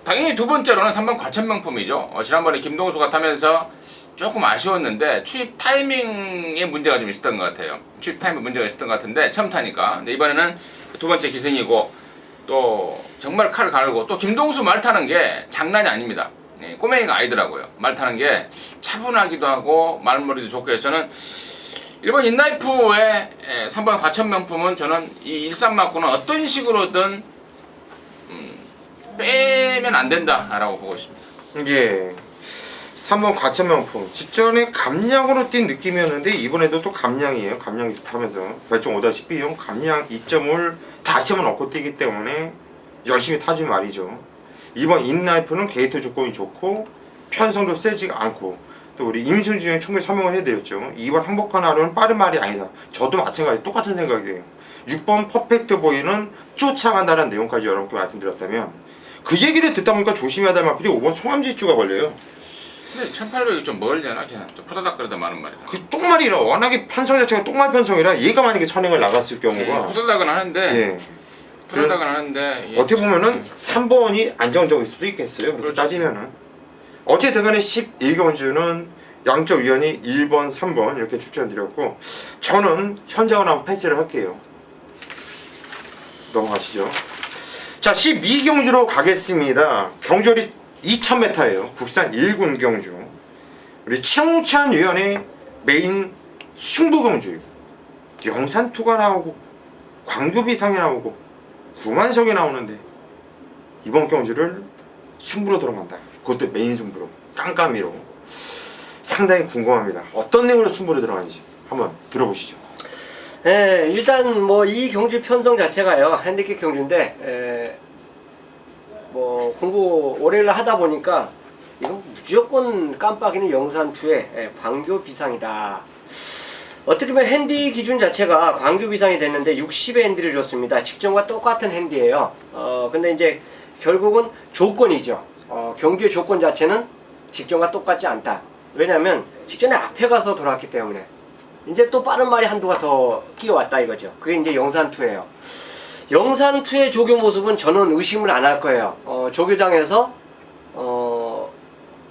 당연히 두 번째로는 3번 과천명품이죠. 지난번에 김동수가 타면서 조금 아쉬웠는데 추입 타이밍에 문제가 좀 있었던 것 같아요. 추입 타이밍에 문제가 있었던 것 같은데 처음 타니까. 근데 이번에는 두 번째 기승이고 또 정말 칼을 갈고 또 김동수 말 타는 게 장난이 아닙니다. 꼬맹이가 아니더라고요. 말 타는 게 차분하기도 하고 말머리도 좋고 해서 저는 1번 인라이프의 3번 과천명품은 저는 이 일산 맞고는 어떤 식으로든 빼면 안 된다라고 보고 있습니다. 예. 3번 과천명품. 직전에 감량으로 뛴 느낌이었는데 이번에도 또 감량이에요. 감량 타면서 별점 5-10비용 감량 2점을 다시 한번 얻고 뛰기 때문에 열심히 타지 말이죠. 2번 인라이프는 게이트 조건이 좋고 편성도 세지가 않고 또 우리 임승주 형이 충분히 설명을 해드렸죠. 2번 행복한 하루는 빠른 말이 아니다. 저도 마찬가지 똑같은 생각이에요. 6번 퍼펙트 보이는 쫓아간다는 내용까지 여러분께 말씀드렸다면 그 얘기를 듣다 보니까 조심해야 될 마필이 5번 송암지주가 걸려요. 근데 1800이 좀 멀잖아. 그냥 좀 포다닥 거리다 많은 말이다. 그 똥말이라 워낙에 편성 자체가 똥말 편성이라 얘가 만약에 선행을 나갔을 경우가 포다닥은 하는데 예. 포다닥은 하는데 어떻게 보면은 3번이 안정적일 수도 있겠어요. 그렇게 그렇지. 따지면은 어쨌든 간에 11경주는 양쪽 위원이 1번, 3번 이렇게 추천드렸고 저는 현장으로 한번 패스를 할게요. 넘어가시죠. 자, 12경주로 가겠습니다. 경주리 2000m예요. 국산 1군 경주. 우리 최홍찬 위원의 메인 승부경주. 영산투가 나오고 광교비상이 나오고 구만석이 나오는데 이번 경주를 승부로 들어간다. 그것도 메인 승부로 깜깜이로 상당히 궁금합니다. 어떤 내용으로 승부로 들어가는지 한번 들어보시죠. 네, 일단 뭐 이 경주 편성 자체가요 핸디캡 경주인데 뭐 공부 오래를 하다 보니까 이건 무조건 깜빡이는 영산2의 광교 비상이다. 어떻게 보면 핸디 기준 자체가 광교 비상이 됐는데 60의 핸디를 줬습니다. 직전과 똑같은 핸디예요. 근데 이제 결국은 조건이죠. 경주의 조건 자체는 직전과 똑같지 않다. 왜냐면 직전에 앞에 가서 돌았기 때문에 이제 또 빠른 말이 한두가 더 끼어왔다 이거죠. 그게 이제 영산2예요. 영산2의 조교 모습은 저는 의심을 안 할 거예요. 조교장에서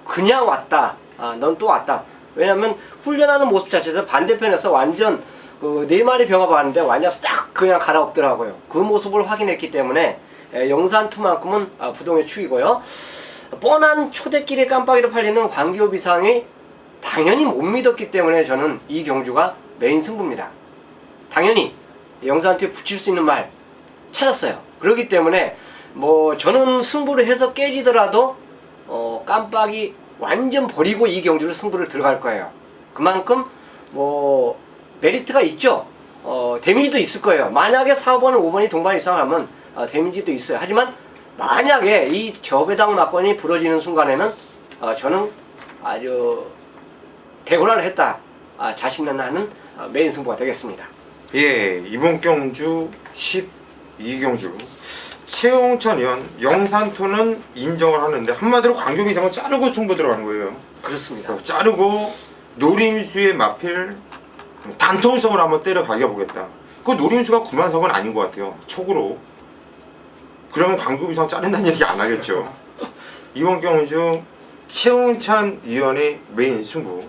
그냥 왔다. 넌 또 왔다. 왜냐면 훈련하는 모습 자체에서 반대편에서 완전 그 4마리 병합 하는데 완전 싹 그냥 갈아엎더라고요. 그 모습을 확인했기 때문에 영산2만큼은 부동의 축이고요. 뻔한 초대길에 깜빡이로 팔리는 광교비상이 당연히 못 믿었기 때문에 저는 이 경주가 메인 승부입니다. 당연히 영사한테 붙일 수 있는 말 찾았어요. 그렇기 때문에 뭐 저는 승부를 해서 깨지더라도 깜빡이 완전 버리고 이 경주를 승부를 들어갈 거예요. 그만큼 뭐 메리트가 있죠. 데미지도 있을 거예요. 만약에 4번, 5번이 동반 이상하면 데미지도 있어요. 하지만 만약에 이 저배당 막건이 부러지는 순간에는 저는 아주 대고란을 했다 자신은 하는 메인 승부가 되겠습니다. 예, 이번 경주 12경주 최홍천 의원 영산토는 인정을 하는데 한마디로 광교비상은 자르고 승부 들어가는 거예요. 그렇습니다. 자르고 노림수의 마필 단통성을 한번 때려 가겨보겠다. 그 노림수가 9만석은 아닌 것 같아요. 촉으로. 그러면 광교비상 자른다는 얘기 안 하겠죠. 이번 경주 최홍찬 의원의 메인 승부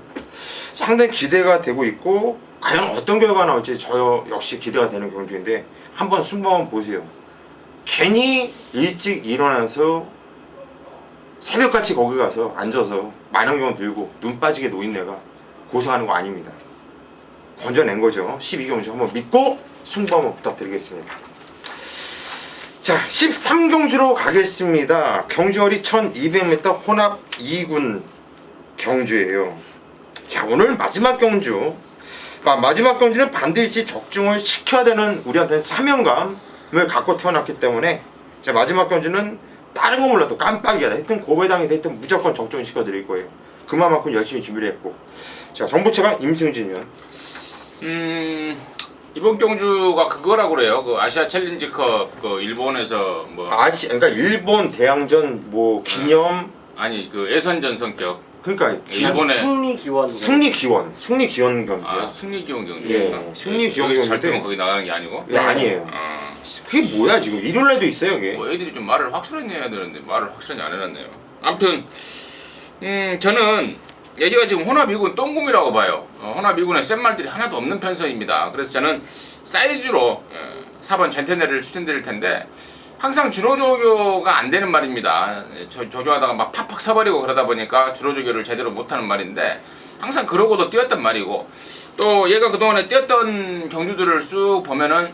상당히 기대가 되고 있고 과연 어떤 결과가 나올지 저 역시 기대가 되는 경주인데 한번 승부 한번 보세요. 괜히 일찍 일어나서 새벽같이 거기 가서 앉아서 만원경 들고 눈 빠지게 노인네가 고생하는 거 아닙니다. 건져낸 거죠. 12경주 한번 믿고 승부 한번 부탁드리겠습니다. 자, 13경주로 가겠습니다. 경주거리 1200m 혼합 2군 경주예요. 자, 오늘 마지막 경주. 마지막 경주는 반드시 적중을 시켜야 되는 우리한테는 사명감을 갖고 태어났기 때문에 자, 마지막 경주는 다른 거 몰라도 깜빡이야 했든 고배당이 됐든 무조건 적중을 시켜드릴 거예요. 그만큼 열심히 준비를 했고. 자, 정부체가 임승진 의원. 이번 경주가 그거라고 그래요. 그 아시아 챌린지컵 그 일본에서 뭐 그러니까 일본 대항전 뭐 기념 아니 그 예선전 성격. 그러니까 일본의 승리 기원 승리 기원 경주요. 아 승리 기원 경주. 예, 승리 기원 여기서 경주인데 절대 거기 나가는 게 아니고. 예, 아니에요. 그게 뭐야 지금 일요일날도 있어요 이게. 뭐 애들이 좀 말을 확실하게 해야 되는데 말을 확실하게 안 해놨네요. 아무튼 저는 여기가 지금 혼합 2군 똥금이라고 봐요. 혼합 2군에 센 말들이 하나도 없는 편성입니다. 그래서 저는 사이즈로 4번 젠테네를 추천드릴 텐데 항상 주로 조교가 안 되는 말입니다. 조교하다가 막 팍팍 서버리고 그러다 보니까 주로 조교를 제대로 못하는 말인데 항상 그러고도 뛰었단 말이고 또 얘가 그동안에 뛰었던 경주들을 쭉 보면은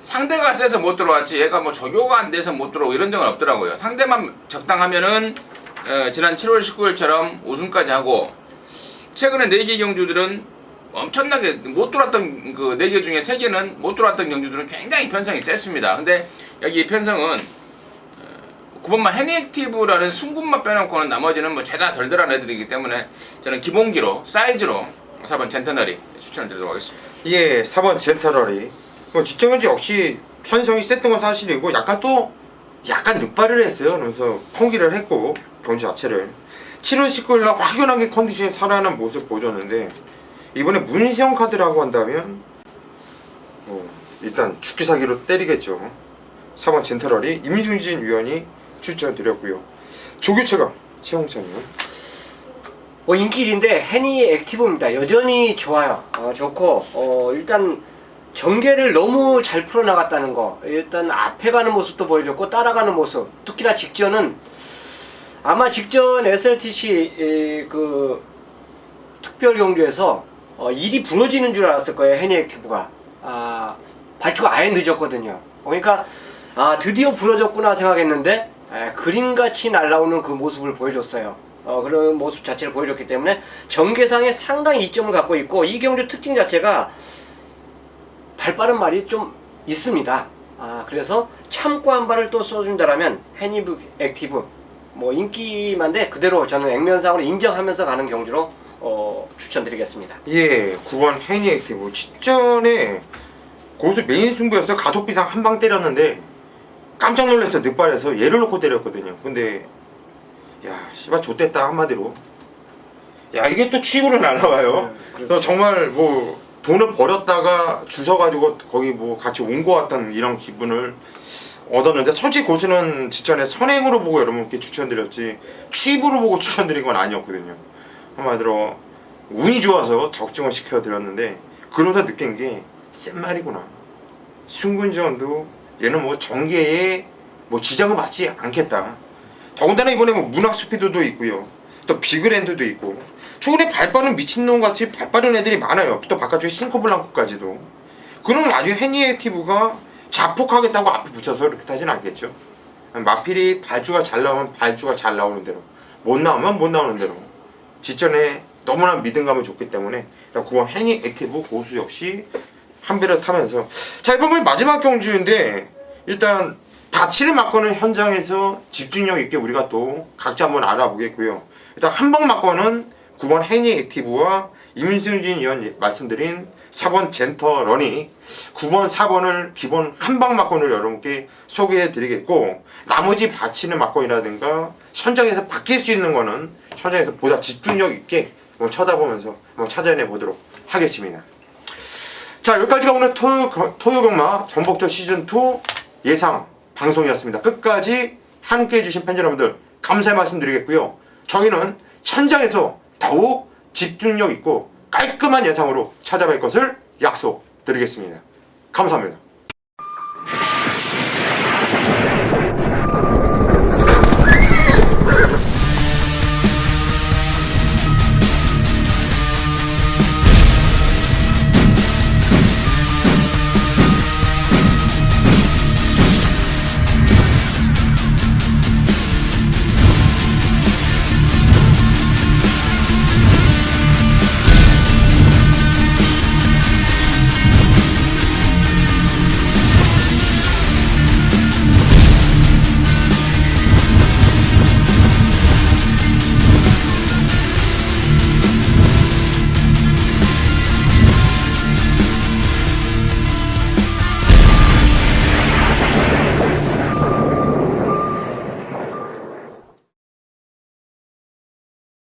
상대가 세서 못 들어왔지 얘가 뭐 조교가 안 돼서 못 들어오고 이런 적은 없더라고요. 상대만 적당하면은 지난 7월 19일처럼 우승까지 하고 최근에 4개 경주들은 엄청나게 못 들어왔던 그 4개 중에 3개는 못 들어왔던 경주들은 굉장히 편성이 셌습니다. 근데 여기 이 편성은 9번만 해니액티브라는 순군만 빼놓고는 나머지는 뭐 죄다 덜덜한 애들이기 때문에 저는 기본기로 사이즈로 4번 젠터너리 추천을 드리도록 하겠습니다. 예, 4번 젠터너리. 지정현지 역시 편성이 셌던 건 사실이고 약간 늑발을 했어요. 그러면서 포기를 했고 경주 자체를 7월 19일날 확연하게 컨디션이 살아나는 모습 보여줬는데 이번에 문시영 카드라고 한다면 일단 죽기 사기로 때리겠죠. 4번 젠터너리 임승진 위원이 추천드렸고요. 조교체가 최홍찬 의원. 인기인데 해니 액티브입니다. 여전히 좋아요. 좋고 일단 전개를 너무 잘 풀어나갔다는 거. 일단 앞에 가는 모습도 보여줬고 따라가는 모습. 특히나 직전은 아마 직전 SLTC 그 특별 경주에서 일이 부러지는 줄 알았을 거예요. 해니 액티브가. 발주가 아예 늦었거든요. 그러니까 드디어 부러졌구나 생각했는데 그림같이 날아오는 그 모습을 보여줬어요. 그런 모습 자체를 보여줬기 때문에 전개상에 상당히 이점을 갖고 있고 이 경주 특징 자체가 발빠른 말이 좀 있습니다. 그래서 참고 한 발을 또 쏘준다라면 해니브 액티브 뭐 인기만데 그대로 저는 액면상으로 인정하면서 가는 경주로 추천드리겠습니다. 예, 9번 해니 액티브 직전에 고수 메인 승부였어. 가속비상 한 방 때렸는데 깜짝 놀랐어요. 늑발해서 얘를 놓고 때렸거든요. 근데 야 씨발 좆됐다 한마디로. 야 이게 또 취구로 날라와요. 그래서 정말 뭐 돈을 버렸다가 주셔가지고 거기 뭐 같이 온 거 같다는 이런 기분을 얻었는데 솔직히 고수는 직전에 선행으로 보고 여러분께 추천드렸지 취입으로 보고 추천드린 건 아니었거든요. 한마디로 운이 좋아서 적중을 시켜드렸는데 그러다 느낀 게 센 말이구나. 승군지원도 얘는 뭐 전개에 뭐 지장을 받지 않겠다. 더군다나 이번에 뭐 문학 스피드도 있고요. 또 비그랜드도 있고 초반에 발빠른 미친놈 같이 발빠른 애들이 많아요. 또 바깥쪽에 싱커블랑코까지도. 그럼 나중에 헤니 액티브가 자폭하겠다고 앞에 붙여서 이렇게 타진 않겠죠. 마필이 발주가 잘 나오면 발주가 잘 나오는 대로, 못 나오면 못 나오는 대로 직전에 너무나 믿음감을 줬기 때문에 9번 헤니 액티브 고수 역시 한 배를 타면서, 자 이번 마지막 경주인데 일단 다치를 맞고는 현장에서 집중력 있게 우리가 또 각자 한번 알아보겠고요. 일단 한방 맞고는 9번 헤니 액티브와 임승진 위원 말씀드린 4번 젠터 러니, 9번 4번을 기본 한방 막건을 여러분께 소개해 드리겠고, 나머지 받치는 막건이라든가 현장에서 바뀔 수 있는 거는 현장에서 보다 집중력 있게 한번 쳐다보면서 한번 찾아내 보도록 하겠습니다. 자, 여기까지가 오늘 토요경마 전복조 시즌2 예상 방송이었습니다. 끝까지 함께 해주신 팬 여러분들 감사의 말씀 드리겠고요. 저희는 현장에서 더욱 집중력 있고 깔끔한 예상으로 찾아뵐 것을 약속드리겠습니다. 감사합니다.